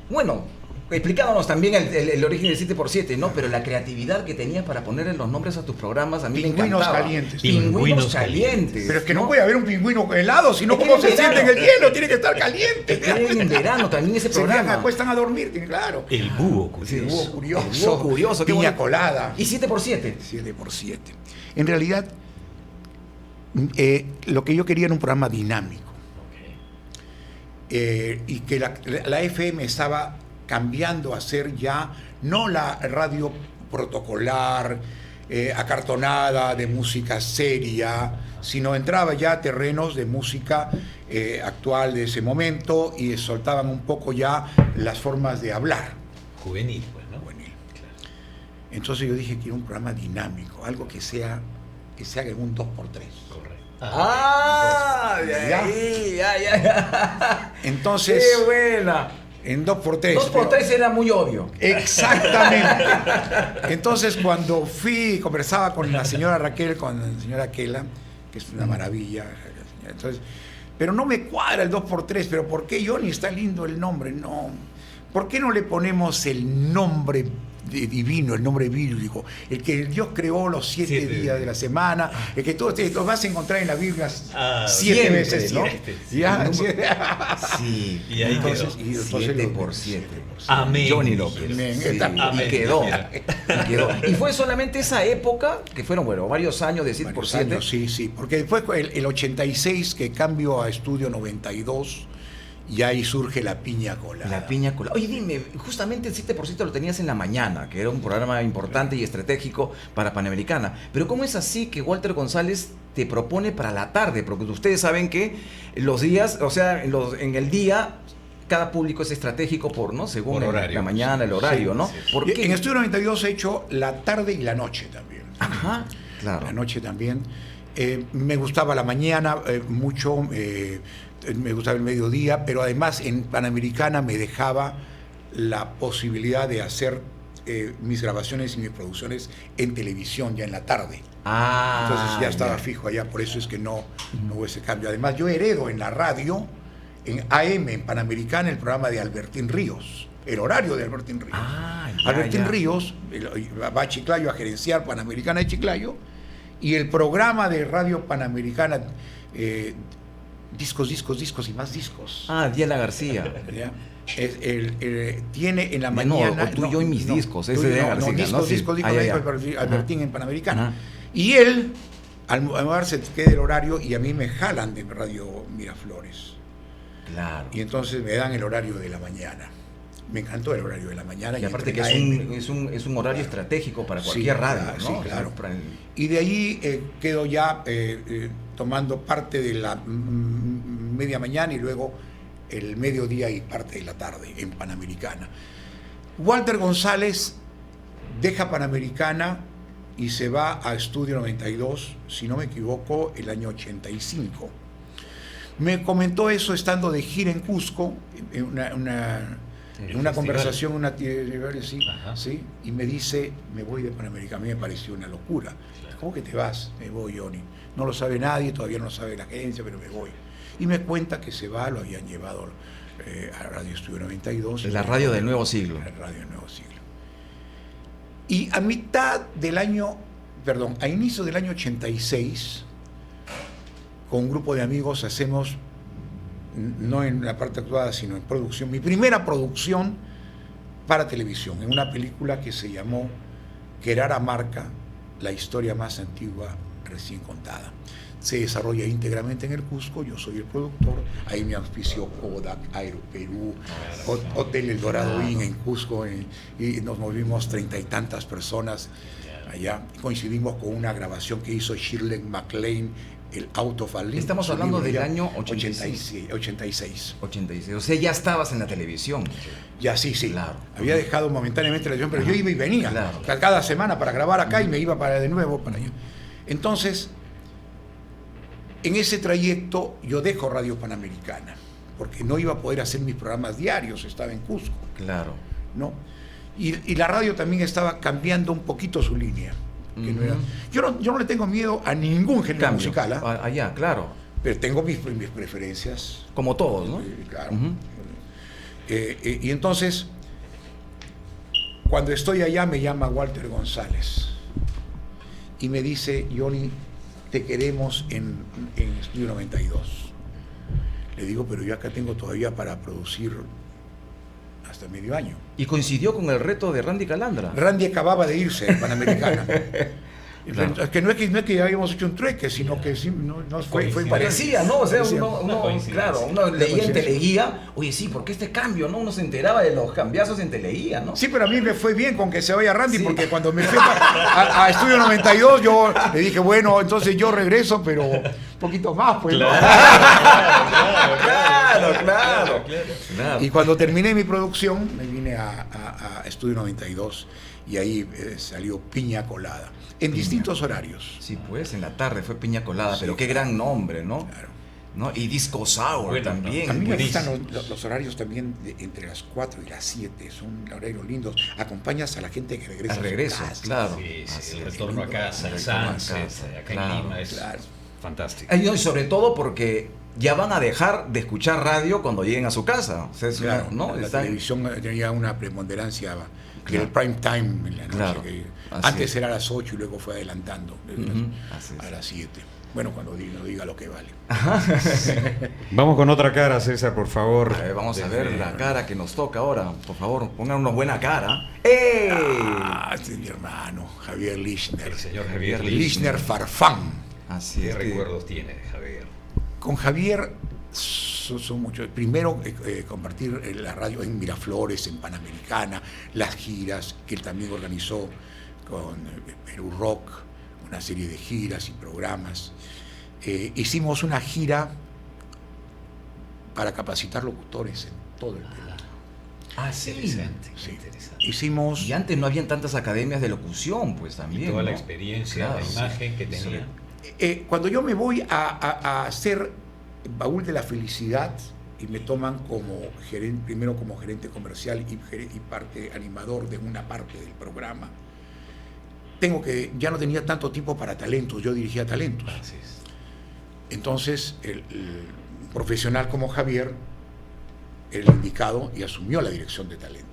Bueno, explicándonos también el origen del 7x7, ¿no? Pero la creatividad que tenías para ponerle los nombres a tus programas a mí me Pingüinos encantaba. calientes. Pingüinos calientes. Pero es que no puede haber un pingüino helado, sino Es que cómo en se verano. siente en el hielo, tiene que estar caliente. Tienen en verano también ese Se programa. acuestan a dormir, claro. El búho Sí, curioso. Búho curioso, El búho curioso, qué piña bonito. colada. ¿Y 7x7? 7x7. En realidad, lo que yo quería era un programa dinámico. Ok. Y que la FM estaba cambiando a ser ya no la radio protocolar, acartonada, de música seria, sino entraba ya a terrenos de música actual de ese momento y soltaban un poco ya las formas de hablar. Juvenil, pues, ¿no? Juvenil. Claro. Entonces yo dije, quiero un programa dinámico, algo que se haga en un 2x3. Correcto. De Ya. ahí, ya. Entonces, ¡Qué buena! en 2x3. 2x3 era muy obvio. Exactamente. Entonces, cuando conversaba con la señora Raquel, con la señora Kela, que es una maravilla. Entonces, pero no me cuadra el 2x3, pero ¿por qué, Johnny? Está lindo el nombre. No. ¿Por qué no le ponemos el nombre divino, el nombre bíblico? El que Dios creó los 7 días de la semana, el que tú los vas a encontrar en la Biblia 7 siempre, veces, ¿no? ¿no? Ya, Sí. Y ahí entonces, quedó. y entonces 7x7. Amén. Johnny López. Amén. Sí, Amén. y quedó. Mira. Y quedó. Y fue solamente esa época, que fueron, bueno, varios años de 7x7. Varios años, sí, porque después el 86 que cambio a Estudio 92 y ahí surge La Piña Colada. La piña colada. Oye, dime, justamente el 7% lo tenías en la mañana, que era un programa importante y estratégico para Panamericana. Pero ¿cómo es así que Walter González te propone para la tarde? Porque ustedes saben que los días, o sea, en el día, cada público es estratégico según Por horario. la mañana, el horario, Sí, ¿no? sí. ¿Por Y qué? en Estudio 92 he hecho la tarde y la noche también. Ajá, claro. La noche también. Me gustaba la mañana mucho, me gustaba el mediodía, pero además en Panamericana me dejaba la posibilidad de hacer mis grabaciones y mis producciones en televisión ya en la tarde. Entonces ya estaba fijo allá, por eso es que no hubo ese cambio. Además, yo heredo en la radio, en AM, en Panamericana, el programa de Albertín Ríos, el horario de Albertín Ríos. Albertín Ríos va a Chiclayo a gerenciar Panamericana de Chiclayo, y el programa de Radio Panamericana, discos y más discos. Diana García. ¿Ya? Tiene en la mañana. Tú y yo y mis discos. Ese de García. Discos, Albertín en Panamericana. Y él, al mudarse, queda el horario y a mí me jalan de Radio Miraflores. Claro. Y entonces me dan el horario de la mañana. Me encantó el horario de la mañana. Y aparte que es un horario estratégico para cualquier radio, ¿no? Sí, claro. Y de ahí quedo ya tomando parte de la media mañana y luego el mediodía y parte de la tarde en Panamericana. Walter González deja Panamericana y se va a Estudio 92, si no me equivoco, el año 85. Me comentó eso estando de gira en Cusco, en una conversación, sí, y me dice, me voy de Panamericana. A mí me pareció una locura. ¿Cómo que te vas? Me voy, Johnny. No lo sabe nadie, todavía no lo sabe la agencia, pero me voy. Y me cuenta que se va, lo habían llevado a Radio Estudio 92. La radio del Nuevo Siglo. La radio del Nuevo Siglo. Y a inicio del año 86, con un grupo de amigos hacemos, no en la parte actuada, sino en producción, mi primera producción para televisión, en una película que se llamó Querara Marca, la historia más antigua recién contada. Se desarrolla íntegramente en el Cusco, yo soy el productor, ahí me auspició Kodak, Aeroperú, Hotel El Dorado Inn en Cusco, y nos movimos 30 y tantas personas allá. Coincidimos con una grabación que hizo Shirley MacLaine, el Out of a Limb. Estamos hablando del año 86. 86. O sea, ya estabas en la televisión. Ya, sí. Claro. Había dejado momentáneamente la televisión, pero yo iba y venía. Claro. Cada semana para grabar acá y me iba de nuevo para allá. Entonces, en ese trayecto yo dejo Radio Panamericana, porque no iba a poder hacer mis programas diarios, estaba en Cusco. Claro. ¿No? Y la radio también estaba cambiando un poquito su línea. Que no era, yo no le tengo miedo a ningún género musical. Allá, claro. Pero tengo mis preferencias. Como todos, ¿no? Claro. Y entonces, cuando estoy allá, me llama Walter González y me dice, Johnny, te queremos en Estudio 92. Le digo, pero yo acá tengo todavía para producir hasta medio año. Y coincidió con el reto de Randy Calandra. Randy acababa de irse en Panamericana. Claro. Es que no es que habíamos hecho un trueque, sino que sí, fue parecía, ¿no? O sea, parecía. uno leía en Teleguía, oye, sí, ¿por qué este cambio? ¿No? Uno se enteraba de los cambiazos en Teleguía, ¿no? Sí, pero a mí me fue bien con que se vaya Randy, porque cuando me fui a Estudio 92, yo le dije, bueno, entonces yo regreso, pero un poquito más, pues. Claro. Y cuando terminé mi producción, me vine a Estudio 92 y ahí salió Piña Colada. En distintos horarios. Sí, pues, en la tarde fue Piña Colada, pero qué gran nombre, ¿no? Claro. ¿No? Y Disco Sour también. A mí me gustan los horarios también entre las 4 y las 7, son horarios lindos. Acompañas a la gente que regresa. Regreso, claro. Sí, el retorno a casa, el sunset, acá en Lima, es fantástico. Y sobre todo porque ya van a dejar de escuchar radio cuando lleguen a su casa. O sea, claro, ¿no? La televisión tenía una preponderancia del prime time en la noche. Claro. Antes era a las 8 y luego fue adelantando a las 7. Bueno, cuando diga lo que vale. Vamos con otra cara, César, por favor. Vamos a ver la cara que nos toca ahora. Por favor, pongan una buena cara. Este es mi hermano, Javier Lichner. El señor Javier Lichner Farfán. Así ¿Qué es. recuerdos tiene de Javier? Con Javier son muchos. Primero, compartir la radio en Miraflores, en Panamericana, las giras que él también organizó con Perú Rock, una serie de giras y programas. Hicimos una gira para capacitar locutores en todo el Perú. Sí. Interesante. Hicimos... Y antes no habían tantas academias de locución, pues también. Y toda la ¿no? experiencia, Claro, la imagen que tenía. Cuando yo me voy a hacer Baúl de la Felicidad y me toman como gerente, primero como gerente comercial y parte animador de una parte del programa. Ya no tenía tanto tiempo para talentos, yo dirigía talentos. Así es. Entonces, el profesional como Javier era el indicado y asumió la dirección de talentos.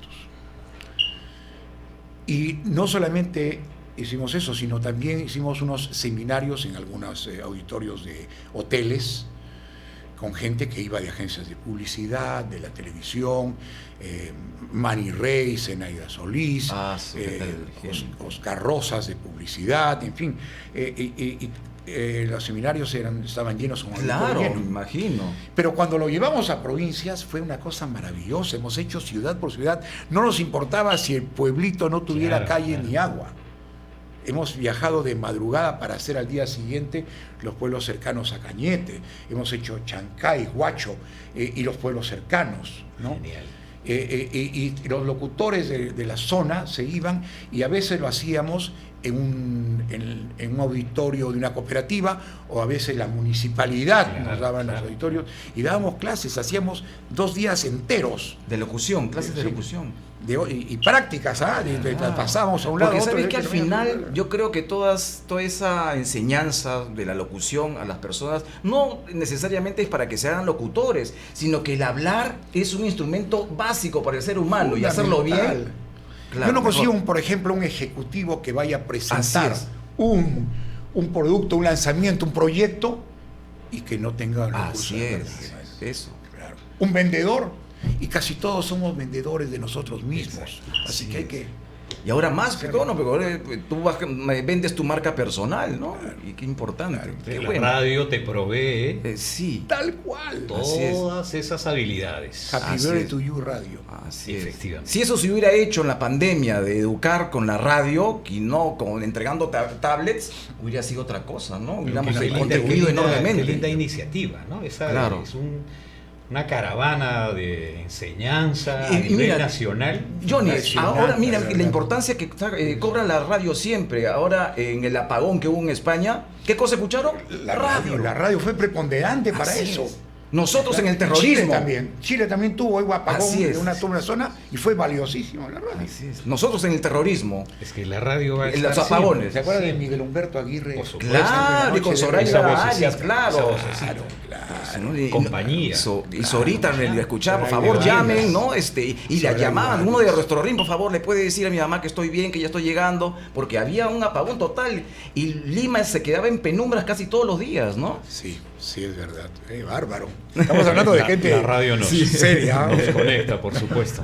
Y no solamente hicimos eso, sino también hicimos unos seminarios en algunos auditorios de hoteles, con gente que iba de agencias de publicidad, de la televisión, Manny Rey, Zenaida Solís, Oscar Rosas de publicidad, en fin. Los seminarios estaban llenos como claro, lleno. me imagino. Pero cuando lo llevamos a provincias fue una cosa maravillosa. Hemos hecho ciudad por ciudad. No nos importaba si el pueblito no tuviera calle ni agua. Hemos viajado de madrugada para hacer al día siguiente los pueblos cercanos a Cañete. Hemos hecho Chancay, Huacho y los pueblos cercanos, ¿no? Genial. Y los locutores de la zona se iban y a veces lo hacíamos en un auditorio de una cooperativa o a veces la municipalidad nos daban los auditorios y dábamos clases, hacíamos 2 días enteros. De locución, clases de locución. Y prácticas, pasábamos a un lado. Porque a otro, sabes que al final yo creo que toda esa enseñanza de la locución a las personas no necesariamente es para que se hagan locutores, sino que el hablar es un instrumento básico para el ser humano y hacerlo bien. Claro, yo no consigo, por ejemplo, un ejecutivo que vaya a presentar un producto, un lanzamiento, un proyecto y que no tenga recursos. Así es, eso. Claro. Un vendedor, y casi todos somos vendedores de nosotros mismos. Exacto. Así que hay que... Y ahora más que todo, ¿no? Porque tú vendes tu marca personal, ¿no? Y qué importante. Claro. Qué La bueno. radio te provee Sí. Tal cual. todas esas habilidades. Happy Así Birthday es. to You Radio. Así es. Efectivamente. Si eso se hubiera hecho en la pandemia de educar con la radio y no como entregando tablets, hubiera sido otra cosa, ¿no? Hubiéramos Qué linda- contribuido qué linda- enormemente. Qué linda iniciativa, ¿no? Esa Claro. es una caravana de enseñanza a Y nivel mira, nacional. Johnny, Impresionante, ahora mira la la importancia que cobra la radio siempre. Ahora en el apagón que hubo en España, ¿qué cosa escucharon? La radio fue preponderante para Así eso. es. Nosotros en el Chile terrorismo. también. Chile también tuvo un apagón Así es. de una zona y fue valiosísimo la radio. Así es. Nosotros en el terrorismo. Es que la radio va a En los estar apagones. siempre. ¿Se acuerdan Sí. de Miguel Humberto Aguirre? Por supuesto. Claro, y con Esa Soraya vocecita, Arias, claro. esa vocecita. Claro. Y- Compañía. Y Sorita le escuchaba, por Ay, favor, de llamen, Vargas. ¿no? Y la Soraya llamaban, Vargas. uno de Restaurín, por favor, le puede decir a mi mamá que estoy bien, que ya estoy llegando, porque había un apagón total y Lima se quedaba en penumbras casi todos los días, ¿no? Sí, sí, es verdad. Bárbaro. Estamos hablando de gente La radio nos, seria. nos conecta, por supuesto.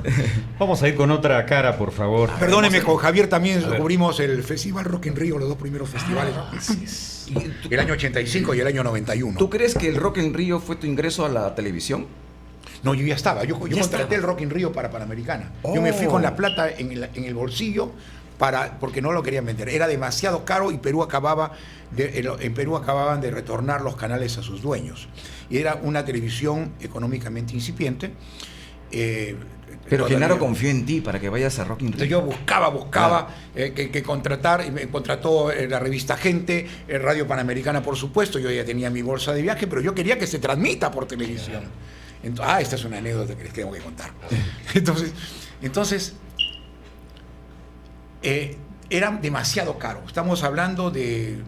Vamos a ir con otra cara, por favor. Perdóneme, con Javier también A ver. cubrimos el Festival Rock in Rio, los 2 primeros festivales. Así es. El año 85 y el año 91. ¿Tú crees que el Rock en Río fue tu ingreso a la televisión? No, yo ya estaba. Yo Ya contraté estabas. el Rock in Rio para Panamericana. Oh. Yo me fui con la plata en el bolsillo porque no lo querían vender. Era demasiado caro y en Perú acababan de retornar los canales a sus dueños. Y era una televisión económicamente incipiente. Pero todavía- Genaro confió en ti para que vayas a Rock in Entonces Rio. yo buscaba que contratar, y me contrató la revista Gente, Radio Panamericana por supuesto, yo ya tenía mi bolsa de viaje, pero yo quería que se transmita por televisión. Esta es una anécdota que les tengo que contar. Entonces era demasiado caro, estamos hablando de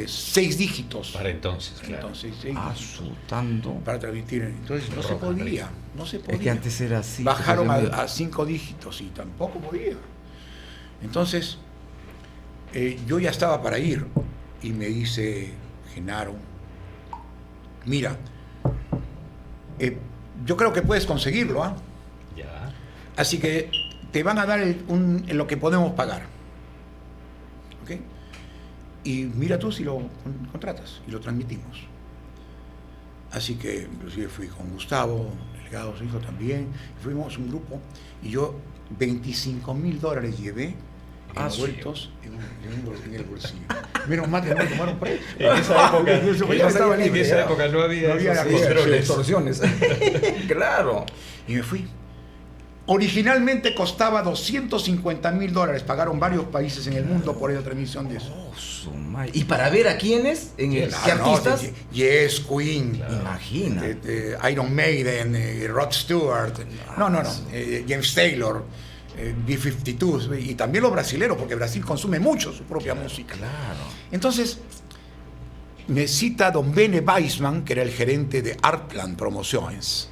6 dígitos. Para entonces, claro. Entonces, 6 Asustando. para transmitir, entonces no se Rock and podía, no se podía. Es que antes era así. Bajaron a 5 dígitos y tampoco podía. Entonces, yo ya estaba para ir y me dice Genaro, mira, yo creo que puedes conseguirlo, ¿ah? Ya. Así que te van a dar lo que podemos pagar. ¿Ok? Y mira tú si lo contratas y lo transmitimos. Así que inclusive fui con Gustavo, delegado su hijo también, fuimos un grupo y yo $25,000 llevé envueltos en el bolsillo. Menos mal que no me tomaron preso. En esa época, Yo ya estaba libre, en esa ya. época no había No había esos la controles. Extorsiones. Claro. Y me fui. Originalmente costaba $250.000. Pagaron varios países en el mundo por esa transmisión de eso. ¿Y para ver a quiénes? ¿Qué artistas? Yes, Queen. Imagina. Iron Maiden, Rod Stewart. James Taylor. B-52. Y también los brasileros, porque Brasil consume mucho su propia música. Claro. Entonces, me cita don Bene Weissman, que era el gerente de Artland Promociones.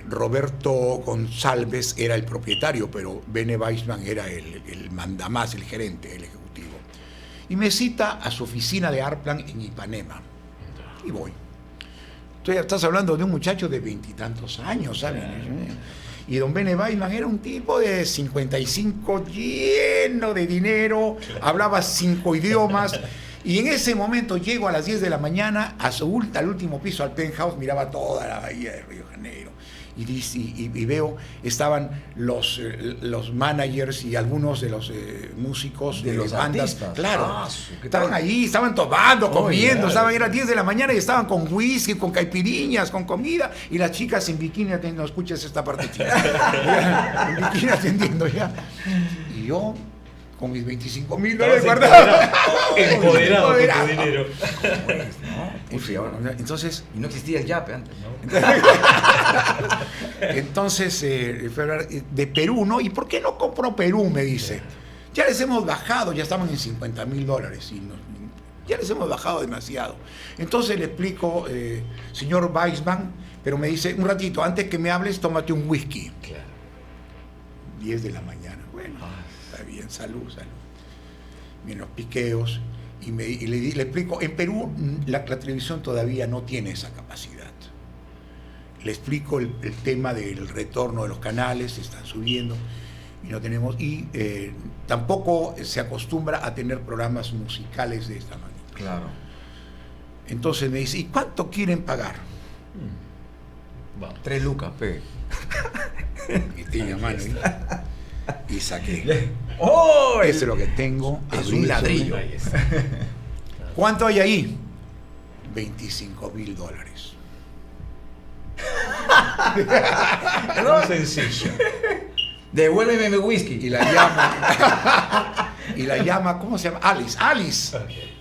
Roberto González era el propietario, pero Bene Weissman era el mandamás, el gerente, el ejecutivo. Y me cita a su oficina de Artland en Ipanema. Y voy. Estás hablando de un muchacho de 20 y tantos años, ¿sabes? Y don Bene Weissman era un tipo de 55, lleno de dinero, hablaba 5 idiomas. Y en ese momento llego a las 10 de la mañana al último piso, al penthouse, miraba toda la bahía de Río de Janeiro. Y veo, estaban los managers y algunos de los músicos de los bandas. artistas. Claro, estaban ahí, estaban tomando, comiendo, estaban, era 10 de la mañana y estaban con whisky, con caipiriñas, con comida, y las chicas en bikini atendiendo. No escuches esta partecita. En bikini atendiendo ya. Y yo, con mis $25.000 guardados. Empoderado con tu dinero. Entonces, y no existía el yape antes, ¿no? Entonces, de Perú, ¿no? ¿Y por qué no compró Perú? Me dice. Ya les hemos bajado, ya estaban en $50.000. Ya les hemos bajado demasiado. Entonces le explico, señor Weissman, pero me dice, un ratito, antes que me hables, tómate un whisky. Claro. 10 de la mañana. Bueno, está bien, salud. Vienen los piqueos. Y le explico, en Perú la televisión todavía no tiene esa capacidad. Le explico el tema del retorno de los canales, se están subiendo y no tenemos, y tampoco se acostumbra a tener programas musicales de esta manera. Claro. Entonces me dice, ¿y cuánto quieren pagar? 3 lucas, pe. Metí la mano y saqué. ¡Oh! Eso es lo que tengo. Es un ladrillo. ¿Cuánto hay ahí? $25.000. No sencillo. Devuélveme mi whisky. Y la llama, ¿cómo se llama? Alice. Okay.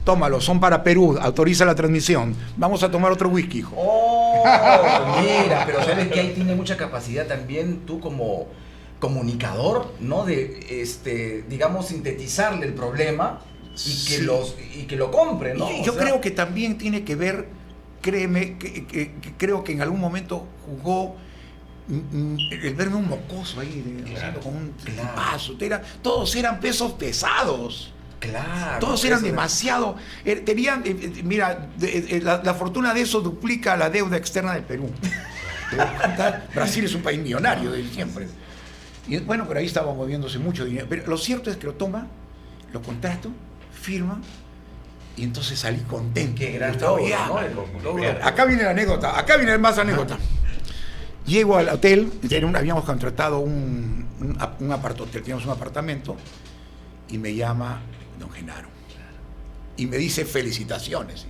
Tómalo, son para Perú, autoriza la transmisión. Vamos a tomar otro whisky, hijo. Oh, mira, pero sabes que ahí tiene mucha capacidad también tú como comunicador, ¿no? De, digamos, sintetizarle el problema y que lo compre, ¿no? Yo creo que también tiene que ver, créeme, que creo que en algún momento jugó el verme un mocoso ahí, claro, con un paso. Todos eran pesos pesados. Claro. Todos eran demasiado. Tenían, mira, la fortuna de eso duplica la deuda externa del Perú. Brasil es un país millonario desde siempre. Y bueno, pero ahí estaba moviéndose mucho dinero. Pero lo cierto es que lo toma, lo contrato, firma, y entonces salí contento. Qué gran todo, ¿no? Acá viene la anécdota, acá viene más anécdota. Llego al hotel, habíamos contratado un apartotel, teníamos un apartamento, y me llama don Genaro. Y me dice, felicitaciones.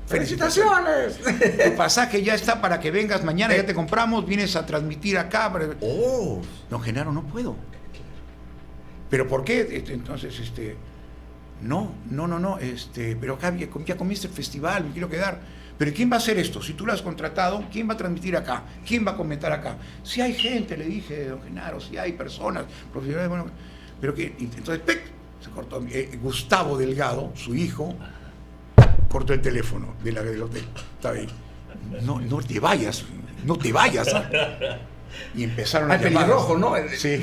¡Felicitaciones! Tu pasaje ya está para que vengas mañana, ya te compramos, vienes a transmitir acá. Oh. Don Genaro, no puedo. ¿Pero por qué? Entonces, no, pero acá ya comiste el festival, me quiero quedar. ¿Pero quién va a hacer esto? Si tú lo has contratado, ¿quién va a transmitir acá? ¿Quién va a comentar acá? Si hay gente, le dije, don Genaro, si hay personas, profesionales, bueno, pero que, entonces, ¡pic! Se cortó. Gustavo Delgado, su hijo, cortó el teléfono del hotel. Estaba ahí. No te vayas, ¿ah? Y empezaron a llamar. Pelirrojo, ¿no? Sí.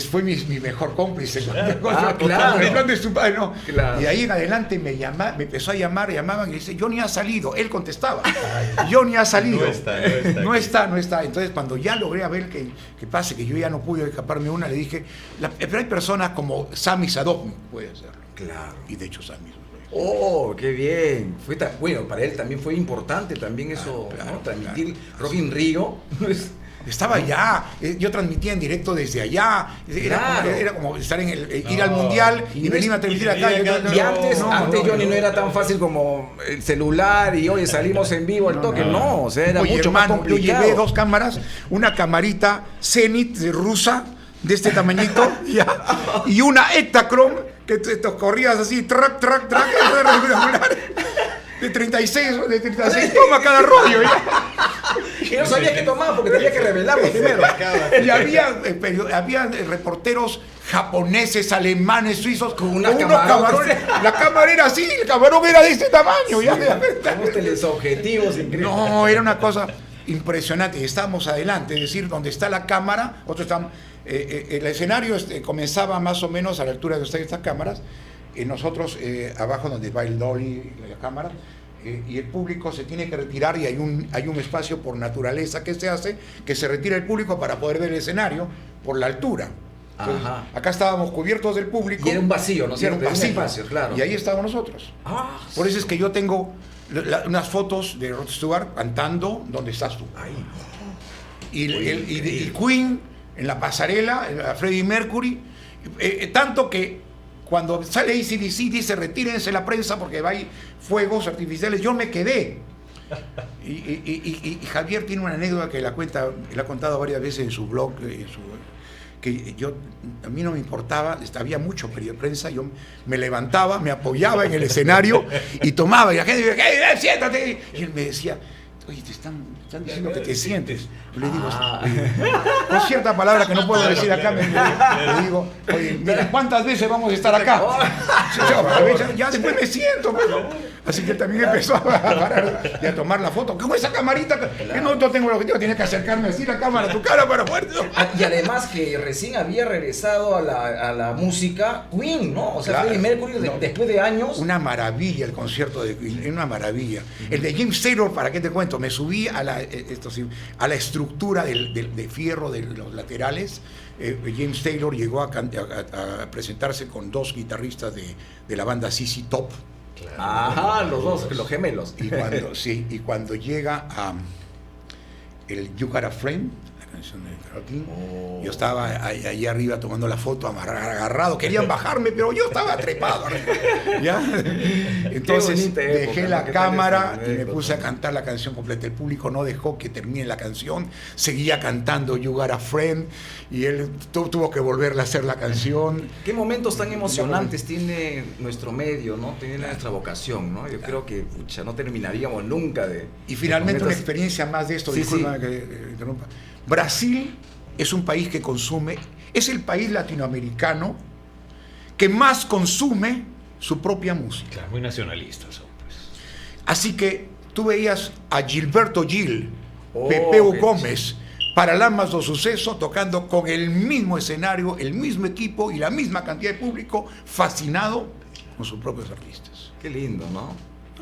Fue mi mejor cómplice. Claro. El plan de su padre, ¿no? Claro. Y ahí en adelante me empezó a llamar, llamaban y dice, yo ni ha salido. Él contestaba, yo ni ha salido. No está. Entonces, cuando ya logré a ver que pase, que yo ya no pude escaparme una, le dije, pero hay personas como Sami Sadovnik puede hacerlo. Claro. Y de hecho Sami. Oh, qué bien. Bueno, para él también fue importante también eso, claro, ¿no? Transmitir Rock in Rio. Estaba allá, yo transmitía en directo desde allá, era como estar en ir al mundial y venir a transmitir acá. Y antes, Johnny, no era tan fácil como el celular y oye, salimos en vivo al toque. No, o sea, era mucho más complicado. Yo llevé 2 cámaras, una camarita Zenit rusa de este tamañito y una Ektachrome que te corrías así, track, de 36 toma cada rollo. Y no sabía qué tomar porque tenía que revelarlo primero. Y había reporteros japoneses, alemanes, suizos con unos camarones. La cámara era así, el camarón era de este tamaño. Sí, unos teleobjetivos increíbles. No, era una cosa impresionante. Estábamos adelante, es decir, donde está la cámara, nosotros estamos, el escenario comenzaba más o menos a la altura de estas cámaras, y nosotros abajo donde va el dolly, la cámara, y el público se tiene que retirar y hay un espacio por naturaleza que se hace, que se retira el público para poder ver el escenario por la altura. Entonces, acá estábamos cubiertos del público. Y era un vacío, ¿no es cierto? Era un espacio, claro. Y ahí estábamos nosotros. Por eso es que yo tengo unas fotos de Rod Stewart cantando ¿Dónde estás tú? Y Queen en la pasarela, a Freddie Mercury, tanto que cuando sale AC/DC dice retírense la prensa porque hay fuegos artificiales, yo me quedé. Y Javier tiene una anécdota que la ha contado varias veces en su blog, que a mí no me importaba, había mucho periódico de prensa, yo me levantaba, me apoyaba en el escenario y tomaba, y la gente decía, hey, siéntate, y él me decía, oye, te están diciendo que te sientes. Yo le digo, con cierta palabra que no puedo decir acá, le digo, oye, mira, ¿cuántas veces vamos a estar acá? Ya después me siento. Así que también empezó a parar y a tomar la foto. ¿Cómo esa camarita? Que no tengo el objetivo, tienes que acercarme así la cámara a tu cara para poder. Y además que recién había regresado a la música Queen, ¿no? O sea, Freddie Mercury después de años. Una maravilla el concierto de Queen, una maravilla. El de James Taylor, ¿para qué te cuento? Me subí a la estructura de fierro de los laterales. James Taylor llegó a presentarse con 2 guitarristas de la banda ZZ Top. Ajá, los gemelos. Y cuando llega a el You Got a Friend, la canción de Carole King, yo estaba ahí arriba tomando la foto, agarrado, querían bajarme, pero yo estaba trepado. ¿Ya? Entonces dejé la cámara y me puse a cantar la canción completa. El público no dejó que termine la canción, seguía cantando You Got a Friend y él tuvo que volverle a hacer la canción. Qué momentos tan emocionantes tiene nuestro medio, ¿no? Tiene nuestra vocación, ¿no? Yo creo que no terminaríamos nunca de... Y finalmente una experiencia más de esto, disculpa que interrumpa. Brasil es un país que consume, es el país latinoamericano que más consume su propia música. Claro, muy nacionalistas son, pues. Así que tú veías a Gilberto Gil, Pepeu Gómez, Paralamas do Suceso tocando con el mismo escenario, el mismo equipo y la misma cantidad de público fascinado con sus propios artistas. Qué lindo, ¿no?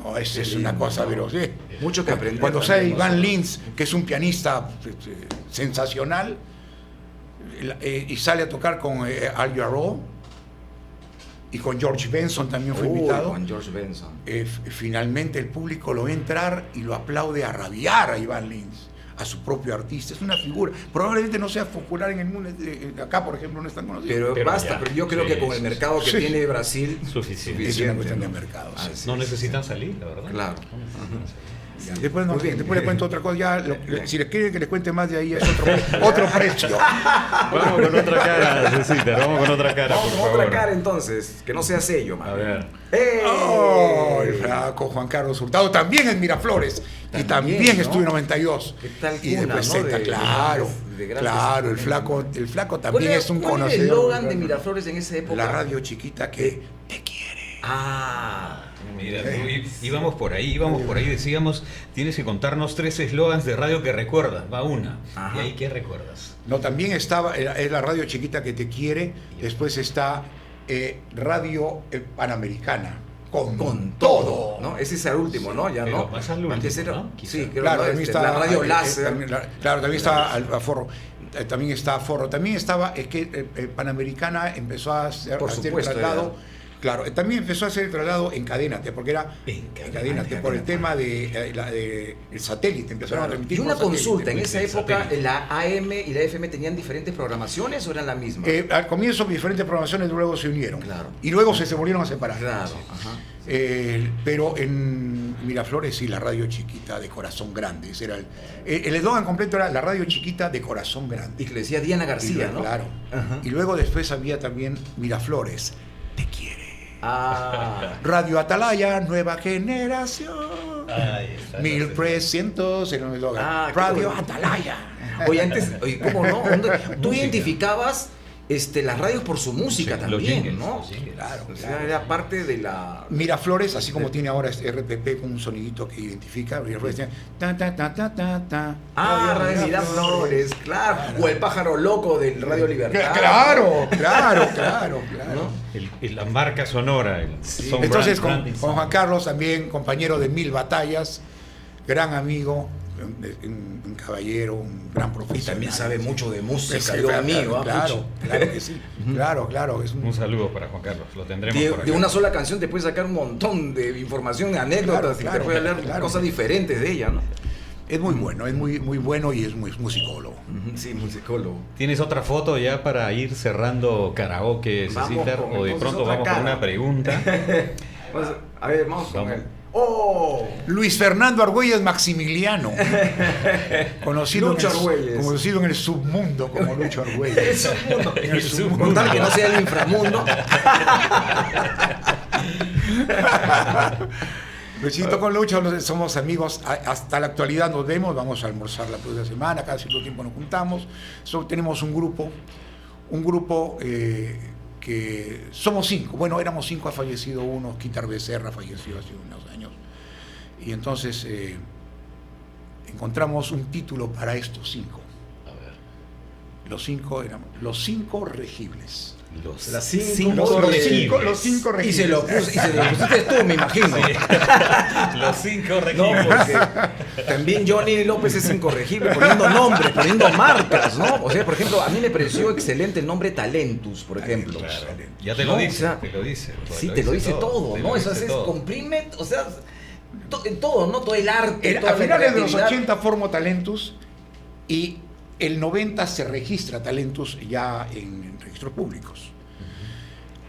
No, es una cosa, pero sí. Mucho que aprender. Cuando sale Iván Lins, que es un pianista sensacional, y sale a tocar con Al Jarreau y con George Benson también fue invitado. Con George Benson. Finalmente el público lo ve entrar y lo aplaude a rabiar a Iván Lins, a su propio artista. Es una figura. Probablemente no sea popular en el mundo. Acá, por ejemplo, no es tan conocido. Pero basta. Pero yo creo que con el mercado que tiene Brasil, suficiente. Es una cuestión de mercado. No necesitan salir, la verdad. Claro. Después le cuento otra cosa. Si les quieren que les cuente más de ahí, es otro precio. Vamos con otra cara, Cecita. Vamos con otra cara. Vamos con otra cara entonces. Que no sea sello, man. A ver. El flaco Juan Carlos Hurtado también en Miraflores. Y también ¿no? estuvo en 92. ¿Qué tal Y después cuna, ¿no? Claro, el flaco también es un conocedor. ¿Cuál es el eslogan de Miraflores en esa época? La radio chiquita que te quiere. Mira, íbamos por ahí, decíamos, tienes que contarnos 3 eslogans de radio que recuerdas, va una. Ajá. ¿Y ahí qué recuerdas? No, también estaba, es la radio chiquita que te quiere, después está Radio Panamericana. Con todo. ¿No? Ese es el último, ¿no? Ya, pero ¿no? más al último, ¿no? Sí, creo claro, que también está la radio láser. También está Aforro. También está Aforro. También estaba, Panamericana empezó a hacer traslado Claro, también empezó a hacer el traslado en Cadénate, porque era en Cadénate, por el tema de el satélite. Empezaron a transmitir. Y una por satélite. consulta, en esa época la AM y la FM tenían diferentes programaciones o eran la misma. Al comienzo diferentes programaciones luego se unieron. Claro. Y luego se volvieron a separar. Claro, ajá. Pero en Miraflores sí, la radio chiquita de corazón grande. Ese era el eslogan completo era la radio chiquita de corazón grande. Y que le decía Diana García, luego, ¿no? Claro. Ajá. Y luego después había también Miraflores, te quiere. Ah. Radio Atalaya, nueva generación. Ay, 1300 era un eslogan. Radio Atalaya. Oye, antes, ¿cómo no? Tú identificabas las radios por su música Sí, los también, jingles, ¿no? los jingles. Claro, O sea, claro. era parte de la... Miraflores, así como tiene ahora este RPP con un sonidito que identifica, Miraflores tiene ta ta ta ta ta ta. Radio Miraflores, claro. O el pájaro loco del Radio Libertad. Claro. ¿No? La marca sonora. Entonces con Juan Carlos también, compañero de 1000 batallas, gran amigo, un caballero, un gran Y profesional. también sabe mucho de música, Sí, Dios mío. claro que sí. Claro. Es Un saludo para Juan Carlos, lo tendremos por De acá. una sola canción te puedes sacar un montón de información, anécdotas, y te puedes hablar cosas diferentes de ella, ¿no? Es muy bueno, es muy bueno y es muy musicólogo. Sí, musicólogo. ¿Tienes otra foto ya para ir cerrando karaoke, Vamos Cecitar? con- O de entonces pronto otra vamos cara. con una pregunta. A ver, vamos con Vamos. él. ¡Oh! Luis Fernando Argüelles Maximiliano, conocido, Lucho Argüelles. conocido en el submundo como Lucho Argüelles. En el submundo. Con tal que no sea el inframundo. Luchito con Lucho somos amigos hasta la actualidad, nos vemos, vamos a almorzar la próxima semana, cada cierto tiempo nos juntamos. Tenemos un grupo que somos 5, bueno, éramos 5, ha fallecido uno, Quitar Becerra falleció hace unos años, y entonces encontramos un título para estos 5. A ver. Los 5 éramos los 5 regibles. Las cinco regibles. Los 5 Y regibles. se lo pusiste tú, me imagino. Los 5 No, regibles. porque también Johnny López es incorregible, poniendo nombres, poniendo marcas, ¿no? O sea, por ejemplo, a mí me pareció excelente el nombre Talentus, por ejemplo. Claro. Ya te lo No, dice, o sea, te lo dice. Sí, te lo dice todo, te ¿no? lo Eso dice es todo. comprime, o sea, todo, ¿no? Todo el arte, toda A la finales de los creatividad. 80 formo Talentus y el 90 se registra Talentus ya en registros públicos.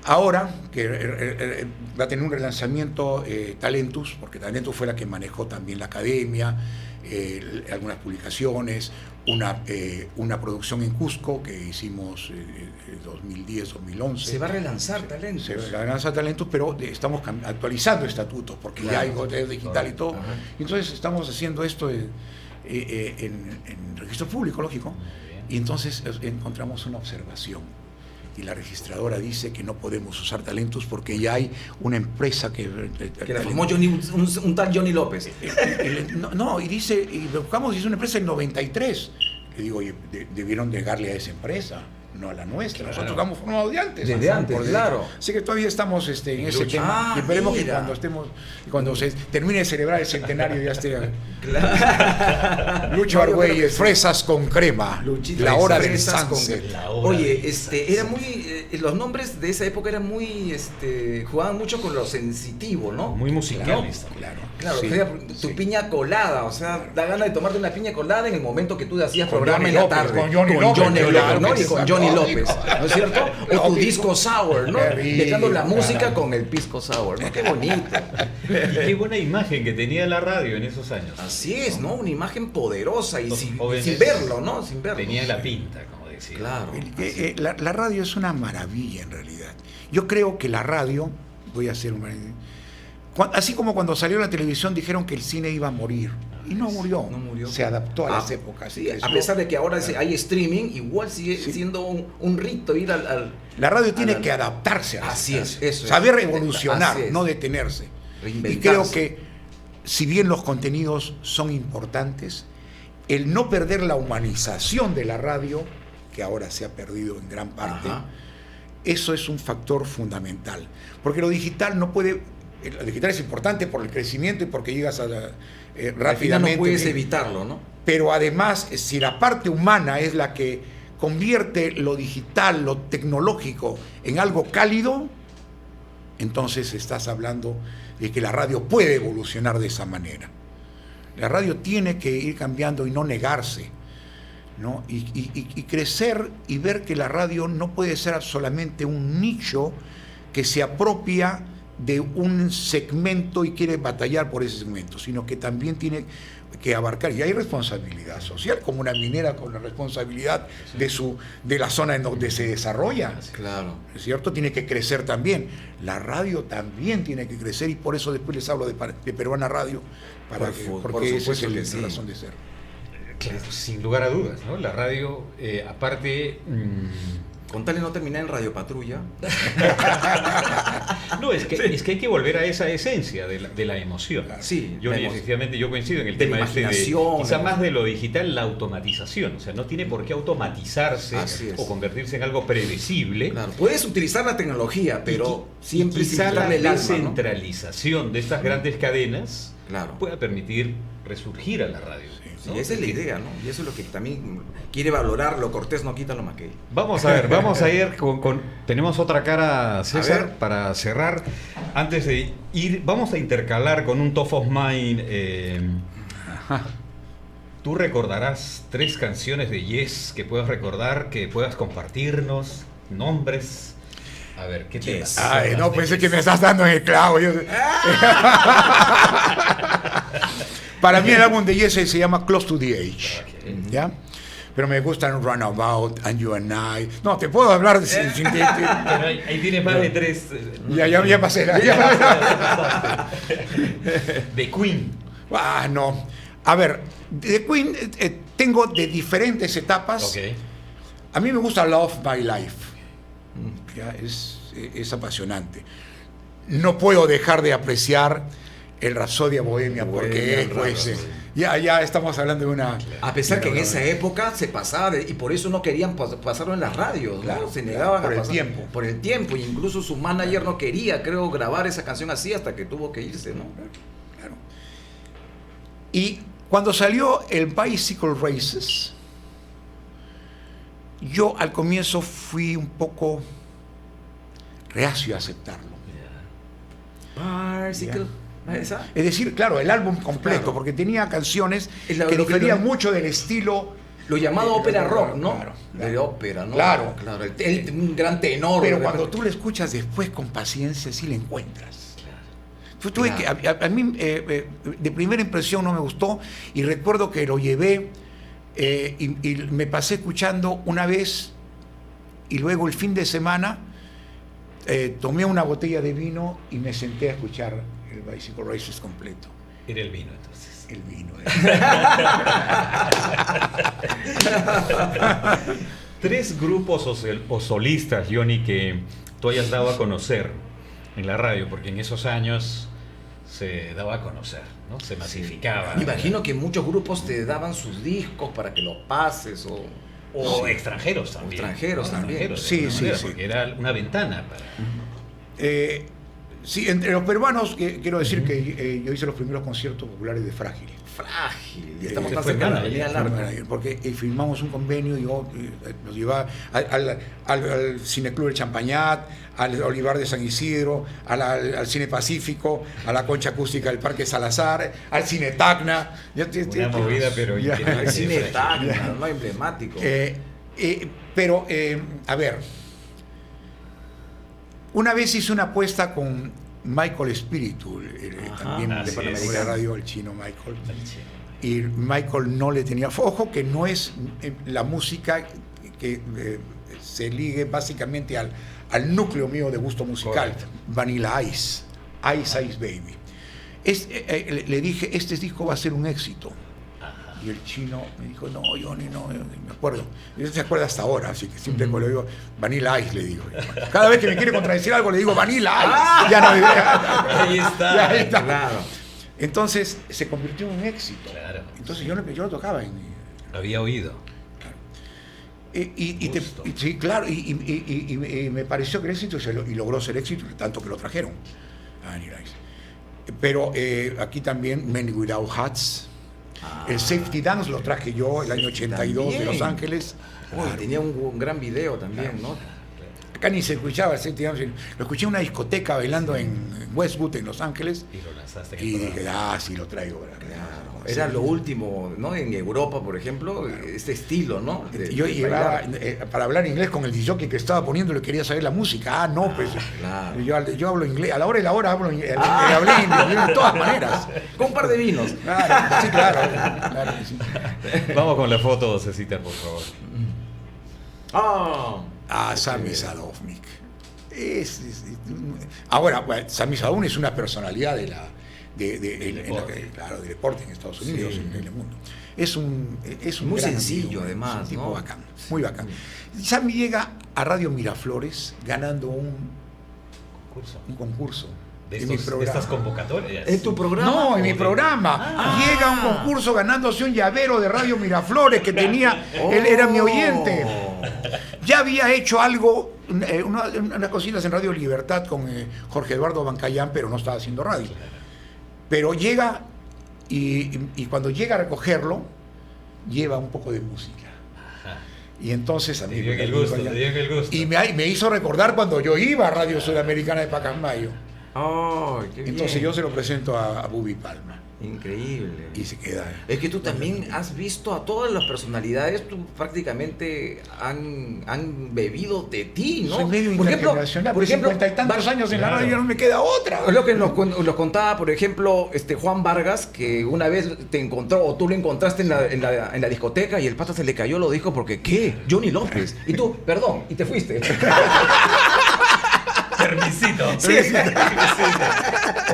Ahora, que va a tener un relanzamiento Talentus, porque Talentus fue la que manejó también la academia, algunas publicaciones, una producción en Cusco que hicimos 2010-2011. Se va a relanzar Talentus. Se relanza Talentus, pero estamos actualizando estatutos, porque Claro. ya hay contenido digital y todo. Ajá. Entonces estamos haciendo esto en registro público, lógico, y entonces encontramos una observación. Y la registradora dice que no podemos usar Talentus porque ya hay una empresa que Que la formó un tal Johnny López. y dice, y buscamos, dice una empresa en 93. Le digo, oye, debieron llegarle a esa empresa, no a la nuestra. Claro. Nosotros estamos formados de antes. Desde antes, Por claro. derecho. Así que todavía estamos en ese lucha. tema. Ah, Y esperemos que mira. cuando se termine de celebrar el centenario ya esté. Claro. Lucho No, yo creo Argüelles, que sí. fresas con crema. Luchito, La hora del fresas con- sunset. La hora Oye, del era muy los nombres de esa época eran muy jugaban mucho con lo sensitivo, ¿no? Muy musicales. Claro, Sí, o sea, tu sí. piña colada, o sea, da ganas de tomarte una piña colada en el momento que tú hacías Con programa Johnny en la López, tarde. con Johnny López, claro ¿no? que Y sí. con Johnny López, ¿no es cierto? O tu Lógico. disco sour, ¿no? Qué rico, Dejando la música claro. con el pisco sour, ¿no? Qué bonito. Y qué buena imagen que tenía la radio en esos años. Así es, ¿no? Una imagen poderosa y Los sin jóvenes verlo, ¿no? Sin verlo. Tenía la pinta, como decía. Claro. La radio es una maravilla en realidad. Yo creo que la radio, voy a hacer así como cuando salió la televisión dijeron que el cine iba a morir. Y no murió. No murió. Se adaptó a las épocas. Sí, creció. a pesar de que ahora hay streaming, igual sigue siendo un rito ir al La radio tiene a la- que adaptarse a las Así es, cosas. eso es. Saber evolucionar, Así es. no detenerse. Y Reinventarse. creo que, si bien los contenidos son importantes, el no perder la humanización de la radio, que ahora se ha perdido en gran parte, Ajá. eso es un factor fundamental. Porque lo digital no puede. Lo digital es importante por el crecimiento y porque llegas a Al final rápidamente. no puedes evitarlo, ¿no? Pero además, si la parte humana es la que convierte lo digital, lo tecnológico, en algo cálido, entonces estás hablando de que la radio puede evolucionar de esa manera. La radio tiene que ir cambiando y no negarse, ¿no? Y crecer y ver que la radio no puede ser solamente un nicho que se apropia de un segmento y quiere batallar por ese segmento, sino que también tiene que abarcar, y hay responsabilidad social, como una minera con la responsabilidad de la zona en donde se desarrolla. Claro. ¿Es cierto? Tiene que crecer también. La radio también tiene que crecer, y por eso después les hablo de Peruana Radio, porque esa es la razón de ser. Claro, sin lugar a dudas, ¿no? La radio, aparte... Con tal de no terminar en Radio Patrulla. No, es que hay que volver a esa esencia de la emoción. Sí, Efectivamente, yo coincido en el de tema la imaginación, quizá más de lo digital, la automatización. O sea, no tiene por qué automatizarse o convertirse en algo predecible. Claro, puedes utilizar la tecnología, pero siempre sin quizá la quitarle el alma, ¿no? descentralización de estas grandes cadenas Claro. pueda permitir resurgir a la radio. Sí, ¿no? esa es la idea, ¿no? Y eso es lo que también quiere valorar, lo cortés no quita lo maquey. Vamos a ver, vamos a ir tenemos otra cara, César, ver. para cerrar. Antes de ir, vamos a intercalar con un top of mind. Tú recordarás 3 canciones de Yes que puedas recordar, que puedas compartirnos, nombres. A ver, ¿qué te Yes. Ay, no, pensé que me estás dando en el clavo. Para mí el álbum de Yes se llama Close to the Edge. Okay. ¿Ya? Pero me gustan Runabout, And You and I. No, te puedo hablar sin Pero ahí tienes más de 3. Ya pasé. De Queen. Ah, no. A ver, de Queen tengo de diferentes etapas. Okay. A mí me gusta Love My Life. Ya, es apasionante. No puedo dejar de apreciar el Rapsodia Bohemia, porque pues, ya estamos hablando de una... A pesar que en esa época se pasaba, y por eso no querían pasarlo en las radios, ¿no? Claro, Se negaban por a el pasar. tiempo. Por el tiempo, y incluso su manager no quería, creo, grabar esa canción así hasta que tuvo que irse, ¿no? Claro. Y cuando salió el Bicycle Races, yo al comienzo fui un poco reacio a aceptarlo. Bicycle. ¿Esa? Es decir, claro, el álbum completo, Claro. porque tenía canciones Es que lo que diferían lo- mucho del estilo. Lo llamado ópera rock, ¿no? Claro, De ópera, ¿no? Claro. Claro. Un gran tenor. Pero de cuando repente. tú lo escuchas después con paciencia, sí le encuentras. Yo tuve Claro. a mí de primera impresión no me gustó, y recuerdo que lo llevé y me pasé escuchando una vez, y luego el fin de semana tomé una botella de vino y me senté a escuchar el Bicycle Races completo. Era el vino, entonces. El vino. 3 grupos o solistas, Johnny, que tú hayas dado a conocer en la radio, porque en esos años se daba a conocer, ¿no? Se masificaba. Me imagino que muchos grupos te daban sus discos para que los pases O extranjeros también. extranjeros también. de Sí, alguna sí, manera, sí. porque era una ventana para... Sí, entre los peruanos, quiero decir que yo hice los primeros conciertos populares de Frágil. Frágil. Y estamos Se más fue cerca de la mal, Avenida Larga. Porque firmamos un convenio, y yo nos llevaba al Cineclub del Champañat, al Olivar de San Isidro, al Cine Pacífico, a la Concha Acústica del Parque Salazar, al Cine Tacna. Una movida, pero Ya. increíble. El cine Frágil. Tacna, ¿no? Emblemático. Pero, a ver, una vez hice una apuesta con Michael Espíritu, también Ah, de sí, Panamericana sí. Radio, el chino Michael. Y Michael no le tenía ojo, que no es la música que se ligue básicamente al núcleo mío de gusto musical. Correcto. Vanilla Ice, Ice Ice Baby. Le dije, este disco va a ser un éxito. Y el chino me dijo, no, Johnny, no, me acuerdo. Y él se acuerda hasta ahora, así que siempre le digo, Vanilla Ice, le digo. Cada vez que me quiere contradecir algo, le digo, Vanilla Ice. Ya no, Ahí está. ya está. Claro. Entonces se convirtió en un éxito. Claro. Entonces yo lo tocaba Lo había oído. sí, claro, y me pareció que el éxito y logró ser éxito, tanto que lo trajeron. Pero aquí también Men Without Hats, el Safety Dance lo traje yo el año 82 de Los Ángeles. Uy, tenía un gran video también, ¿no? acá ni se escuchaba, digamos, lo escuché en una discoteca bailando en Westwood, en Los Ángeles, Y lo lanzaste en y el dije, programa. sí lo traigo. ¿verdad? Claro, era lo último, ¿no? En Europa, por ejemplo, este estilo, ¿no? Yo llevaba, para hablar inglés con el DJ que estaba poniendo, le quería saber la música. No, pues claro. yo hablo inglés, a la hora y la hora hablo hablé inglés de todas maneras. Con un par de vinos. Claro, sí, claro que sí. Vamos con la foto, Cecita, por favor. Sami Sadovnik. Ahora, bueno, Sami Sadovnik es una personalidad del deporte en Estados Unidos, en el mundo. Es un muy gran sencillo, amigo, además, es un tipo ¿no? bacán, muy bacán. Sami llega a Radio Miraflores ganando un concurso. De en mi programa. estas convocatorias. ¿En tu programa? No, en mi programa. Llega a un concurso ganándose un llavero de Radio Miraflores que tenía, él era mi oyente. Ya había hecho algo, unas cositas en Radio Libertad con Jorge Eduardo Bancayán, pero no estaba haciendo radio. Pero llega y cuando llega a recogerlo, lleva un poco de música. Y entonces a mí Te dio el gusto. Y me hizo recordar cuando yo iba a Radio Sudamericana de Pacasmayo. Qué Entonces bien. yo se lo presento a Bubi Palma. Increíble. Y se queda. Es que tú también has visto a todas las personalidades, tú prácticamente han bebido de ti, ¿no? Soy medio por ejemplo, intergeneracional, por ejemplo, 50 y tantos años en la claro. radio, ya no me queda otra. es lo que nos contaba, por ejemplo, Juan Vargas, que una vez te encontró, o tú lo encontraste en la discoteca y el pata se le cayó, lo dijo porque, ¿qué? Johnny López. Y tú, perdón, y te fuiste. Permisito. Sí.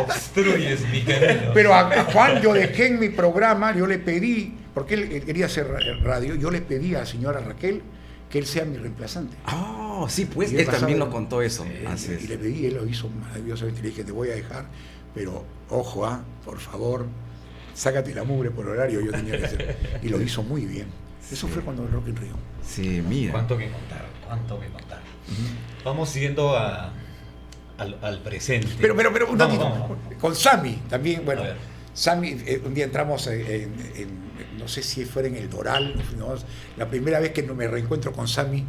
Obstruyes mi camino. Pero a Juan yo dejé en mi programa, yo le pedí, porque él quería hacer radio, yo le pedí a la señora Raquel que él sea mi reemplazante. Sí, pues, Y él pasaba también el- nos contó eso. Así Y es. le pedí, él lo hizo maravillosamente, le dije, te voy a dejar, pero ojo, por favor, sácate la mugre por horario, yo tenía que hacer. Y lo hizo muy bien. Eso fue cuando el Rock in Rio. Sí, mira. ¿Cuánto que contar? Vamos siguiendo al presente. Pero un Vamos, ratito, vamos. con Sami también, bueno, A ver. Sami, un día entramos no sé si fuera en el Doral, ¿no? La primera vez que me reencuentro con Sami,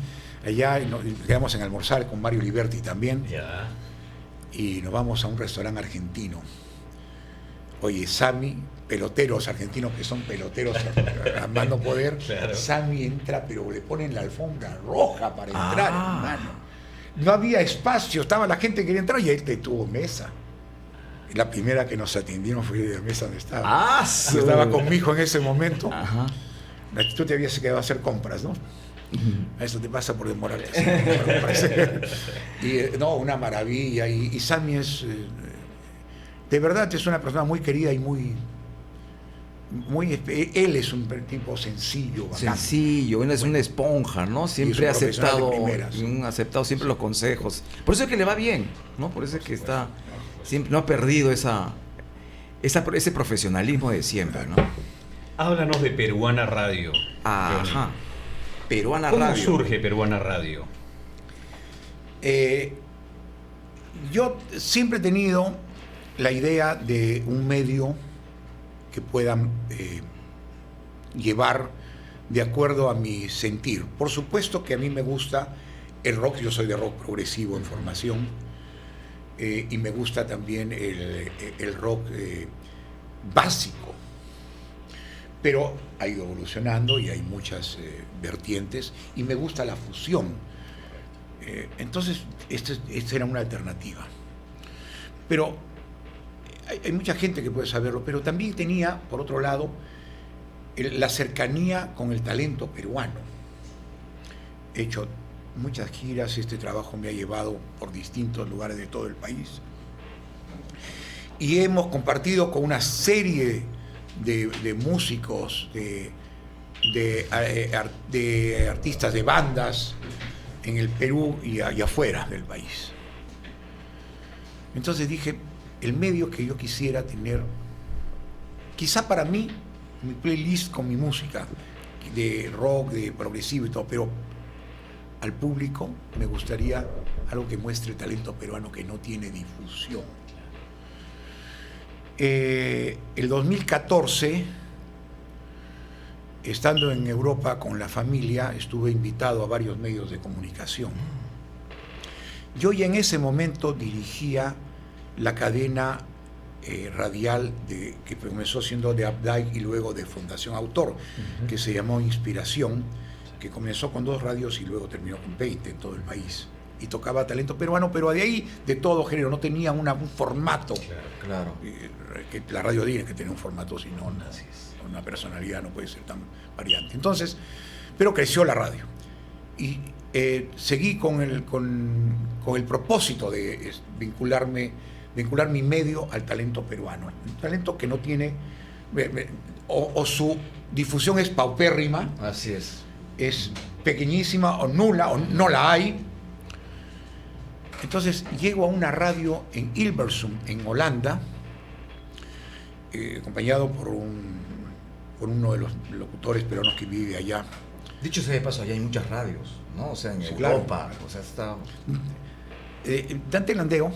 allá nos quedamos en almorzar con Mario Liberti también, Ya. y nos vamos a un restaurante argentino. Oye, Sami, peloteros argentinos que son peloteros a más no poder, Claro. Sami entra, pero le ponen la alfombra roja para entrar, Ah. hermano. No había espacio, estaba la gente que quería entrar y él te tuvo mesa. Y la primera que nos atendieron fue de la mesa donde estaba. Yo estaba con mi hijo en ese momento. Ajá. Tú te habías quedado a hacer compras, ¿no? Eso te pasa por demorarte. Y no, una maravilla. Y Sami es, de verdad, es una persona muy querida y él es un tipo sencillo, bacán. Sencillo, es una esponja, ¿no? Siempre ha es un profesional de aceptado, primeras. ha aceptado siempre los consejos. Por eso es que le va bien, ¿no? Por eso es que está siempre, no ha perdido ese profesionalismo de siempre, ¿no? Háblanos de Peruana Radio. Ajá. Peruana ¿Cómo Radio. surge Peruana Radio? Yo siempre he tenido la idea de un medio que puedan llevar de acuerdo a mi sentir. Por supuesto que a mí me gusta el rock, yo soy de rock progresivo en formación, y me gusta también el rock básico, pero ha ido evolucionando y hay muchas vertientes, y me gusta la fusión. Entonces, esta era una alternativa. Pero hay mucha gente que puede saberlo, pero también tenía, por otro lado, la cercanía con el talento peruano. He hecho muchas giras, este trabajo me ha llevado por distintos lugares de todo el país. Y hemos compartido con una serie de músicos, de artistas, de bandas en el Perú y afuera del país. Entonces dije, el medio que yo quisiera tener, quizá para mí, mi playlist con mi música, de rock, de progresivo y todo, pero al público me gustaría algo que muestre el talento peruano que no tiene difusión. El 2014, estando en Europa con la familia, estuve invitado a varios medios de comunicación. Yo ya en ese momento dirigía la cadena radial que comenzó siendo de Updike y luego de Fundación Autor, que se llamó Inspiración, que comenzó con 2 radios y luego terminó con 20 en todo el país. Y tocaba talento peruano, pero de ahí de todo género, no tenía un formato. Claro. Que la radio tiene que tener un formato, si no, una personalidad no puede ser tan variante. Entonces, pero creció la radio. Y seguí con el propósito de vincular mi medio al talento peruano. Un talento que no tiene, o su difusión es paupérrima. Así es. Es pequeñísima o nula, o no la hay. Entonces llego a una radio en Hilversum, en Holanda, acompañado por uno de los locutores peruanos que vive allá. Dicho sea de paso, allá hay muchas radios, ¿no? O sea, en Sí, Europa, claro. o sea, está... Dante Landeo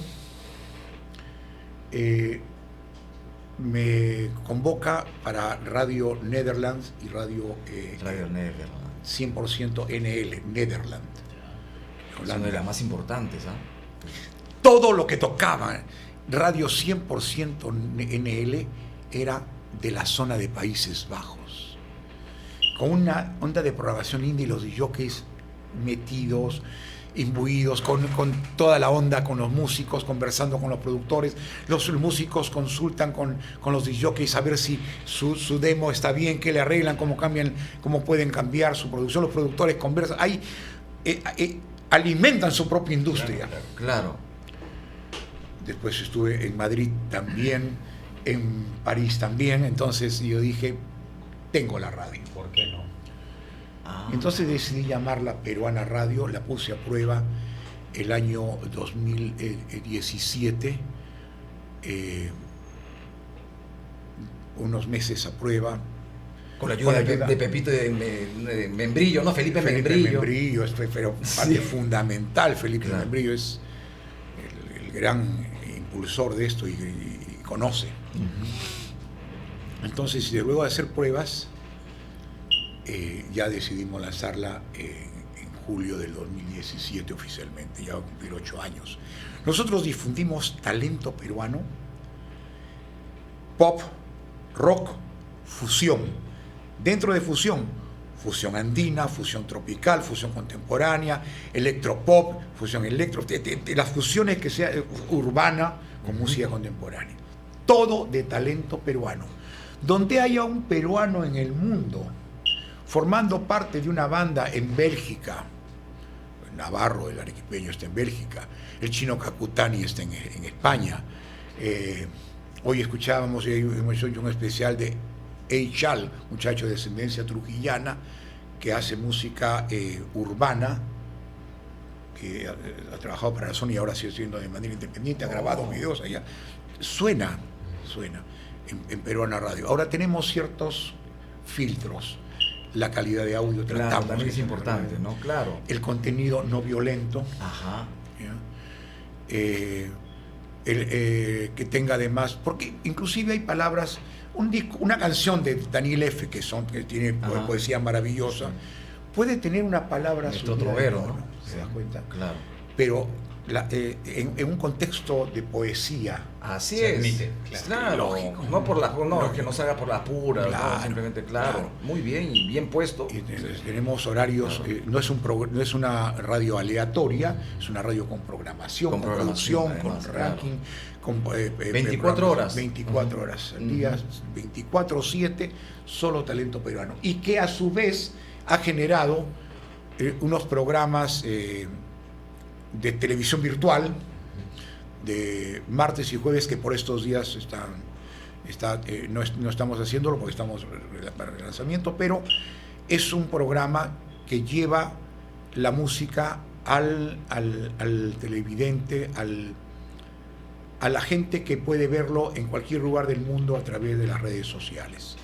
me convoca para Radio Netherlands y Radio Netherlands. 100% NL, Netherlands. Es una de las más importantes, ¿ah? Todo lo que tocaba Radio 100% NL era de la zona de Países Bajos, con una onda de programación indie, los jockeys metidos, imbuidos, con toda la onda, con los músicos, conversando con los productores. Los músicos consultan con los jockeys a ver si su demo está bien, qué le arreglan, cómo cambian, cómo pueden cambiar su producción. Los productores conversan, ahí alimentan su propia industria. Claro. Después estuve en Madrid también, en París también, entonces yo dije, tengo la radio. ¿Por qué no? Entonces decidí llamarla Peruana Radio, la puse a prueba el año 2017, unos meses a prueba. Con la ayuda de Pepito de Membrillo, ¿no? Felipe Membrillo. Membrillo, pero parte fundamental. Felipe Membrillo es el gran impulsor de esto y conoce. Entonces, luego de hacer pruebas, ya decidimos lanzarla en julio del 2017 oficialmente, ya va a cumplir 8 años. Nosotros difundimos talento peruano, pop, rock, fusión. Dentro de fusión, fusión andina, fusión tropical, fusión contemporánea, electropop, fusión electro, las fusiones que sea urbana con música contemporánea. Todo de talento peruano. Donde haya un peruano en el mundo formando parte de una banda en Bélgica, Navarro, el arequipeño, está en Bélgica, el chino Cacutani está en España. Hoy escuchábamos, hemos hecho un especial de Eichal, muchacho de descendencia trujillana, que hace música urbana, que ha trabajado para la Sony y ahora sigue siendo de manera independiente, ha grabado videos allá. Suena en Peruana Radio. Ahora tenemos ciertos filtros. La calidad de audio tratamos. También es importante, ¿no? Claro. El contenido no violento. Ajá. Que tenga además, porque inclusive hay palabras, una canción de Daniel F. que tiene poesía maravillosa, puede tener una palabra Trovero, ¿no? ¿Se das cuenta? Claro. Pero en un contexto de poesía. Así se es. admite, Claro. Lógico. No por que no se haga por la pura, Claro, no, simplemente claro. Muy bien y bien puesto. Y tenemos horarios, no es una radio aleatoria, es una radio con programación, con producción, además, con ranking, con 24 horas. 24 horas al día, 24/7, solo talento peruano. Y que a su vez ha generado unos programas de televisión virtual de martes y jueves, que por estos días no estamos haciéndolo porque estamos para el lanzamiento, pero es un programa que lleva la música al televidente, a la gente que puede verlo en cualquier lugar del mundo a través de las redes sociales.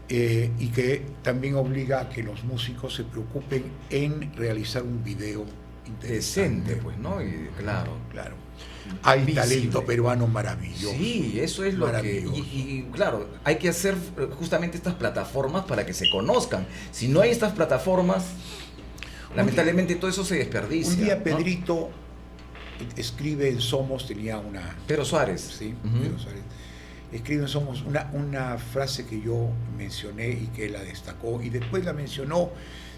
Y que también obliga a que los músicos se preocupen en realizar un video decente, pues, ¿no? Y, claro. Hay visible. Talento peruano maravilloso. Sí, eso es lo que... Y claro, hay que hacer justamente estas plataformas para que se conozcan. Si no hay estas plataformas, lamentablemente todo eso se desperdicia. Un día ¿no? Pedrito escribe en Somos, tenía una... Pedro Suárez. Sí, Ujú. Pedro Suárez. Escribe en Somos una frase que yo mencioné y que él la destacó, y después la mencionó,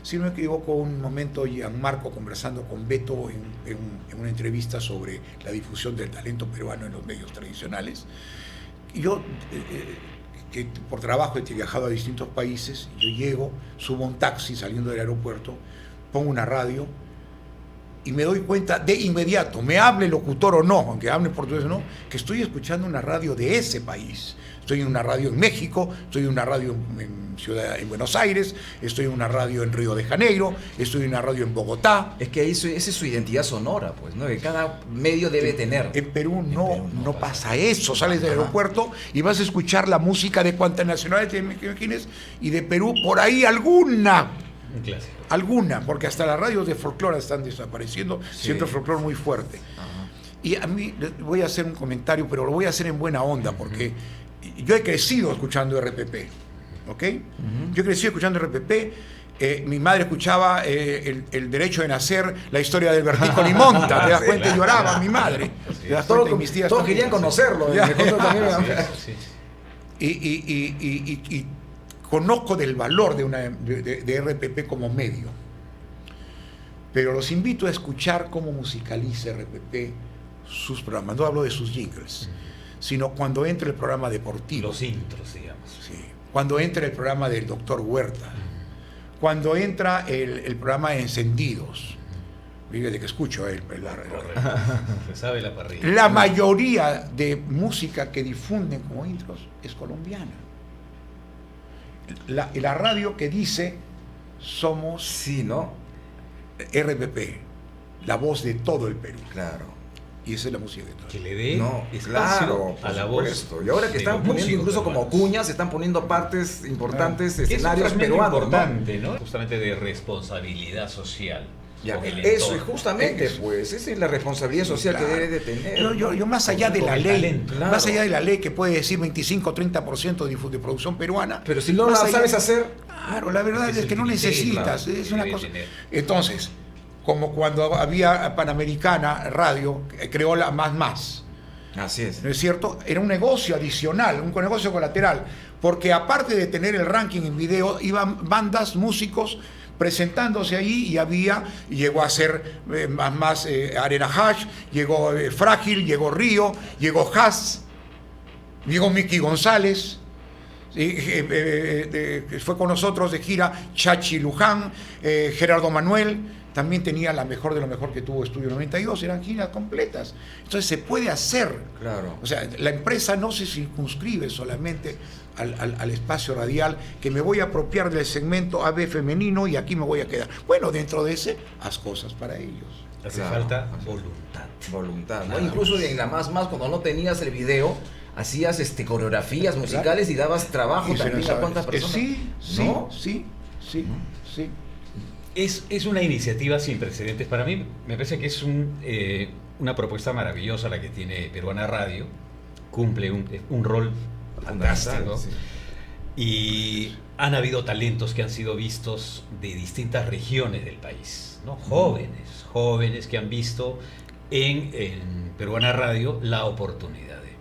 si no me equivoco, un momento Gianmarco conversando con Beto en una entrevista sobre la difusión del talento peruano en los medios tradicionales. Y yo, que por trabajo he viajado a distintos países, yo llego, subo un taxi saliendo del aeropuerto, pongo una radio y me doy cuenta de inmediato, me hable el locutor o no, aunque hable portugués o no, que estoy escuchando una radio de ese país. Estoy en una radio en México, estoy en una radio en Buenos Aires, estoy en una radio en Río de Janeiro, estoy en una radio en Bogotá. Es que ahí esa es su identidad sonora, pues, ¿no? Que cada medio debe tener. En Perú no pasa eso. Sales del aeropuerto y vas a escuchar la música de cuantas nacionalidades te imagines, y de Perú por ahí alguna. Un clásico. Alguna, porque hasta las radios de folclore están desapareciendo, Sí. siento el folclore muy fuerte. Ajá. Y a mí voy a hacer un comentario, pero lo voy a hacer en buena onda, porque yo he crecido escuchando RPP, ¿ok? Yo he crecido escuchando RPP. Mi madre escuchaba el derecho de nacer, la historia del Bertico Limonta, te das Sí, cuenta, y lloraba mi madre. Te das cuenta, y mis tías Todos también. querían conocerlo. Ya. Me contó también, ¿no? Sí, sí. Y conozco del valor de RPP como medio, pero los invito a escuchar cómo musicaliza RPP sus programas. No hablo de sus jingles, sino cuando entra el programa deportivo, Los intros, digamos. sí, cuando entra el programa del doctor Huerta, cuando entra el programa de Encendidos. Fíjate que escucho Se sabe la parrilla. la mayoría de música que difunden como intros es colombiana. La radio que dice somos Sí, ¿no? RPP, la voz de todo el Perú. Claro. Y esa es la música de todo. Que le dé No, espacio claro, a la por voz. supuesto. Y ahora que de están los poniendo músicos incluso como peruanos. cuñas, están poniendo partes importantes, Que es un escenarios fragmento peruanos, ¿no? importante, ¿no? Justamente de responsabilidad social. Ya, con el eso, y entorno. justamente, Eso. pues, esa es la responsabilidad social Claro. que debe de tener. Yo más allá de Con la el ley, talento, claro. más allá de la ley que puede decir 25-30% de producción peruana, Pero si no más la allá- sabes hacer, Claro, la verdad Es es que el no criterio, necesitas, claro, es que una debe cosa. tener. Entonces, como cuando había Panamericana Radio, creó la Más. así es. ¿No es cierto? Era un negocio adicional, un negocio colateral, porque aparte de tener el ranking en video, iban bandas, músicos presentándose ahí, y llegó a ser Arena Hash, llegó Frágil, llegó Río, llegó Haas, llegó Miki González, fue con nosotros de gira Chachi Luján, Gerardo Manuel. También tenía la mejor de lo mejor que tuvo Estudio 92, eran giras completas. Entonces se puede hacer. Claro. O sea, la empresa no se circunscribe solamente al espacio radial, que me voy a apropiar del segmento AB femenino y aquí me voy a quedar. Bueno, dentro de ese, haz cosas para ellos. Hace Claro. falta voluntad. Voluntad, ¿no? Nada Incluso más. en la más, cuando no tenías el video, hacías coreografías musicales y dabas trabajo Y se también nos a sabe. cuántas personas. Sí, ¿No? sí. Es una iniciativa sin precedentes. Para mí me parece que es una propuesta maravillosa la que tiene Peruana Radio. Cumple un rol fantástico. Sí. Y han habido talentos que han sido vistos de distintas regiones del país, ¿no? Jóvenes que han visto en Peruana Radio la oportunidad de...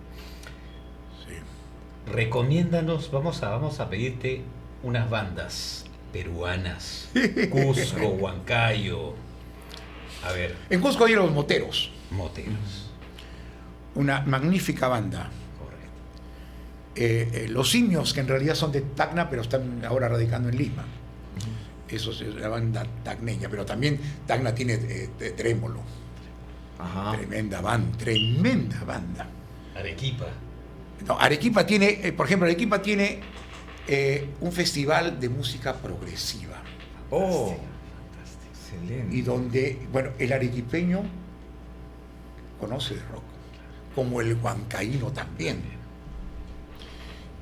Recomiéndanos, vamos a pedirte unas bandas peruanas, Cusco, Huancayo, a ver, En Cusco hay los Moteros, moteros, una magnífica banda. correcto. Los Simios, que en realidad son de Tacna, pero están ahora radicando en Lima. Eso es la banda tacneña, pero también Tacna tiene Trémolo. Ajá. Tremenda banda. Arequipa, No, Arequipa tiene, por ejemplo, Arequipa tiene un festival de música progresiva. Oh, fantástico. excelente. Y donde, bueno, el arequipeño conoce de rock, como el huancaíno también,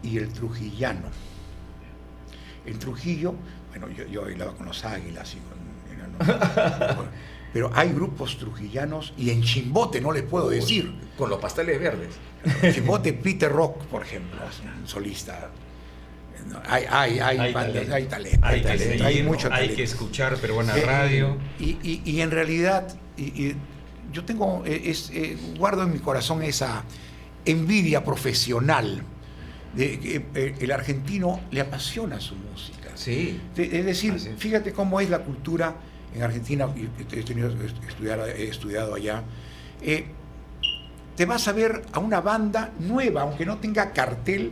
y el trujillano. El Trujillo, bueno, yo bailaba con los Águilas, pero hay grupos trujillanos, y en Chimbote no les puedo decir. Con los pasteles verdes. En Chimbote, Peter Rock, por ejemplo, es un solista. Hay bandas, hay talento, Hay que seguir, hay mucho hay talento. que escuchar Peruana Radio. Y en realidad, yo tengo, guardo en mi corazón esa envidia profesional de que el argentino le apasiona su música. Sí. Es decir, fíjate cómo es la cultura en Argentina, he estudiado allá. Te vas a ver a una banda nueva, aunque no tenga cartel,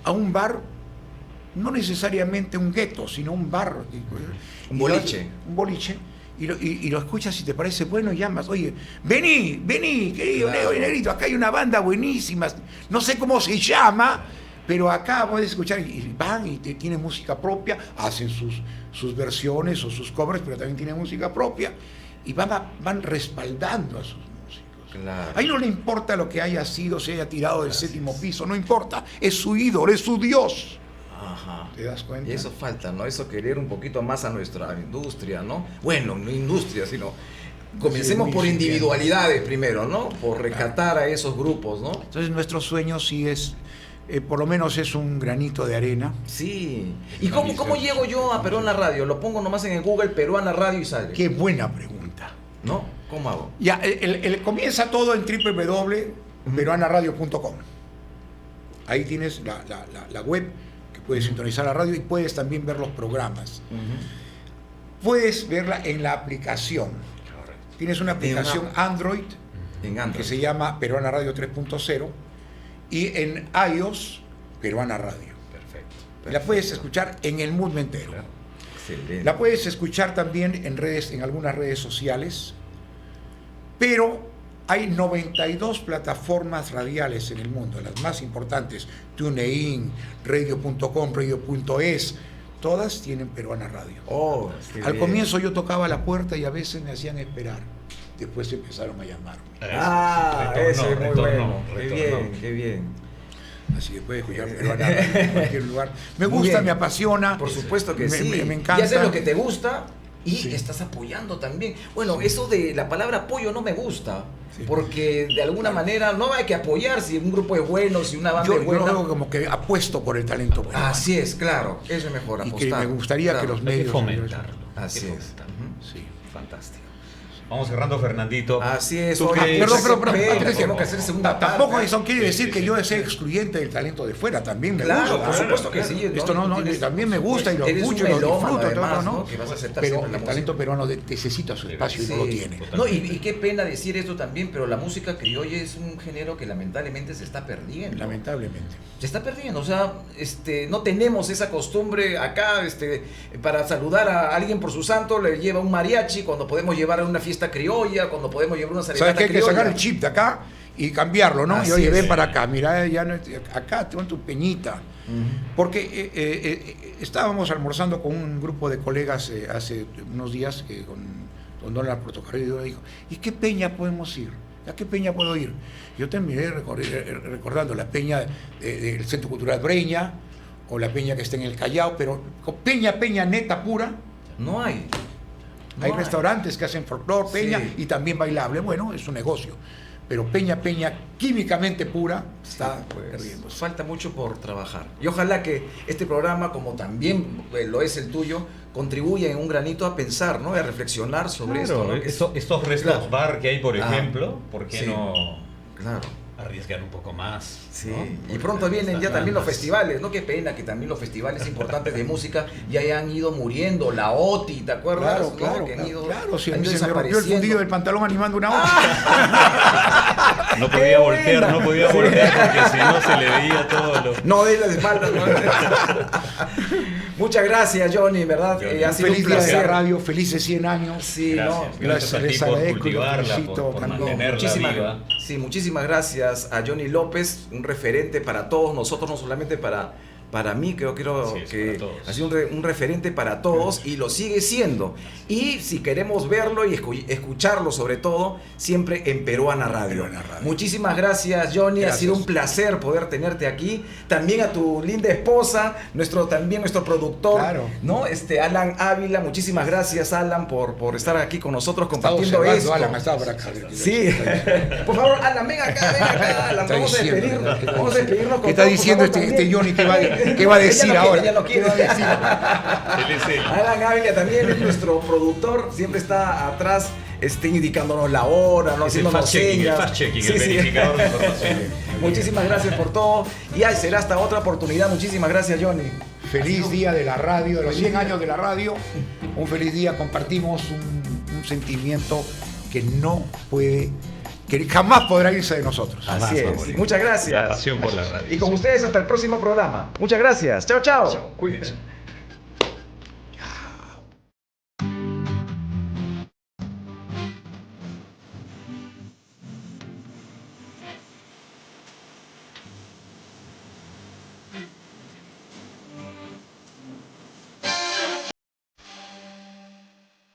a un bar, no necesariamente un gueto, sino un bar. Un boliche. Un boliche. Y lo escuchas y te parece bueno y llamas, oye, vení, querido, claro, negrito, acá hay una banda buenísima, no sé cómo se llama, pero acá puedes escuchar, y van y tienen música propia, hacen sus versiones o sus covers, pero también tienen música propia, y van respaldando a sus músicos. Claro. Ahí no le importa lo que haya sido, se haya tirado del séptimo piso, no importa, es su ídolo, es su Dios. Ajá. ¿Te das cuenta? Y eso falta, ¿no? Eso querer un poquito más a nuestra industria, ¿no? Bueno, no industria, sino comencemos Sí, por muy individualidades primero, ¿no? Por rescatar a esos grupos, ¿no? Entonces nuestro sueño sí es, por lo menos es un granito de arena. Sí. ¿Y cómo llego yo a Peruana Radio? Lo pongo nomás en el Google, Peruana Radio y sale. Qué buena pregunta. ¿No? ¿Cómo hago? Ya, comienza todo en www.peruanaradio.com. Ahí tienes la web que puedes sintonizar la radio y puedes también ver los programas. Puedes verla en la aplicación. Tienes una aplicación Android, que se llama Peruana Radio 3.0 y en iOS Peruana Radio. Perfecto. La puedes escuchar en el mundo entero. Claro. Excelente. La puedes escuchar también en algunas redes sociales, pero hay 92 plataformas radiales en el mundo, las más importantes, TuneIn, Radio.com, Radio.es, todas tienen Peruana Radio. Oh, Al comienzo yo tocaba la puerta y a veces me hacían esperar, después empezaron a llamarme. Eso es muy bueno. Qué bien, qué bien. Así que puedes escuchar Peruana Radio en cualquier lugar. Me gusta, bien. me apasiona. Por supuesto que sí. Me encanta. Y haces lo que te gusta y Sí. estás apoyando también. Bueno, eso de la palabra apoyo no me gusta. Sí. Porque de alguna manera no hay que apoyar si un grupo es bueno, si una banda Yo es buena. veo como que apuesto por el talento peruano. Así es, claro. Eso es mejor, Y apostar. que me gustaría Claro. que los Hay que medios... fomentarlo. Así hay que es. fomentarlo. Sí. Fantástico. Vamos cerrando, Fernandito. Así es. ¿Tú Oye, crees- Perdón, tenemos pero que hacer segunda tampoco parte. eso quiere Sí, decir sí, que sí. yo sea excluyente del talento de fuera, también me Claro, gusta. por supuesto que sí. Esto también me gusta y lo Eres un escucho y lo melómano, disfruto, además, ¿no? Que vas a aceptar Pero siempre la el música. talento peruano necesita su espacio y no lo tiene. No, y qué pena decir esto también, pero la música criolla es un género que lamentablemente se está perdiendo. Lamentablemente. Se está perdiendo, o sea, no tenemos esa costumbre acá, para saludar a alguien por su santo le lleva un mariachi, cuando podemos llevar a una fiesta criolla, cuando podemos llevar una ¿Sabes serenata que hay que criolla. sacar el chip de acá y cambiarlo, ¿no? Así Y oye, es. ven para acá, mira, ya no, acá tengo tu peñita. Porque estábamos almorzando con un grupo de colegas hace unos días con Don Portocarrero y dijo, ¿y qué peña podemos ir? ¿A qué peña puedo ir? Yo terminé recordando la peña del Centro Cultural Breña o la peña que está en el Callao, pero con peña neta pura. No hay. No Hay restaurantes que hacen folclore, peña Sí. y también bailable. Bueno, es un negocio. Pero peña químicamente pura está perdiendo. Falta mucho por trabajar. Y ojalá que este programa, como también lo es el tuyo, contribuya en un granito a pensar, ¿no? A reflexionar sobre esto. ¿no? Estos restos Claro. bar que hay, por ejemplo, ¿por qué Sí. no Claro. arriesgar un poco más? Sí, ¿no? y Porque pronto vienen ya estas también los bandas- festivales, ¿no? Qué pena que también los festivales importantes de música ya hayan ido muriendo, la OTI, ¿te acuerdas? Claro, ¿no? claro, Que han ido, claro. Si a han mí ido se me rompió el desapareciendo. fundillo del pantalón animando una hora. No podía voltear, no podía voltear porque si no se le veía todo lo... No de las espaldas, ¿no? Muchas gracias, Johnny, ¿verdad? Johnny. Ha sido Feliz un día de la placer. radio, felices 100 años. Sí, Gracias, no. gracias a les ti por agradezco y los cultivarla, felicito por también. mantenerla Muchísimas, viva. sí, muchísimas gracias a Johnny López, un referente para todos nosotros, no solamente para mí, creo Sí, es que para todos. ha sido un referente para todos y lo sigue siendo. Y si queremos verlo y escucharlo sobre todo, siempre en Peruana Radio. Peruana Radio. Muchísimas gracias, Johnny, ha Gracias. sido un placer poder tenerte aquí. También a tu linda esposa, nuestro productor, Claro. ¿no? Alan Ávila, muchísimas gracias, Alan, por estar aquí con nosotros Ha estado compartiendo observando, esto. Alan, ha estado por acá. Sí, por favor, Alan, ven acá, Alan, Está vamos a diciendo, despedirnos. ¿qué está Vamos a despedirnos con ¿Qué está todo, por diciendo favor, este también. Johnny? ¿Qué va a decir Ella no ahora? quiere, ella no quiere. ¿Qué va a decir? Él es el- Alan Ávila también es nuestro productor, siempre está atrás indicándonos la hora, no Es el haciéndonos fact-checking, señas. el fact-checking, Sí, el sí. verificador de información. Muchísimas gracias por todo. Y ahí será hasta otra oportunidad. Muchísimas gracias, Johnny. Feliz día de la radio, de los 100 años de la radio. Un feliz día, compartimos un sentimiento que jamás podrá irse de nosotros. Así es. Muchas gracias. Pasión por la radio. Y con ustedes hasta el próximo programa. Muchas gracias. Chao, chao. Cuídense.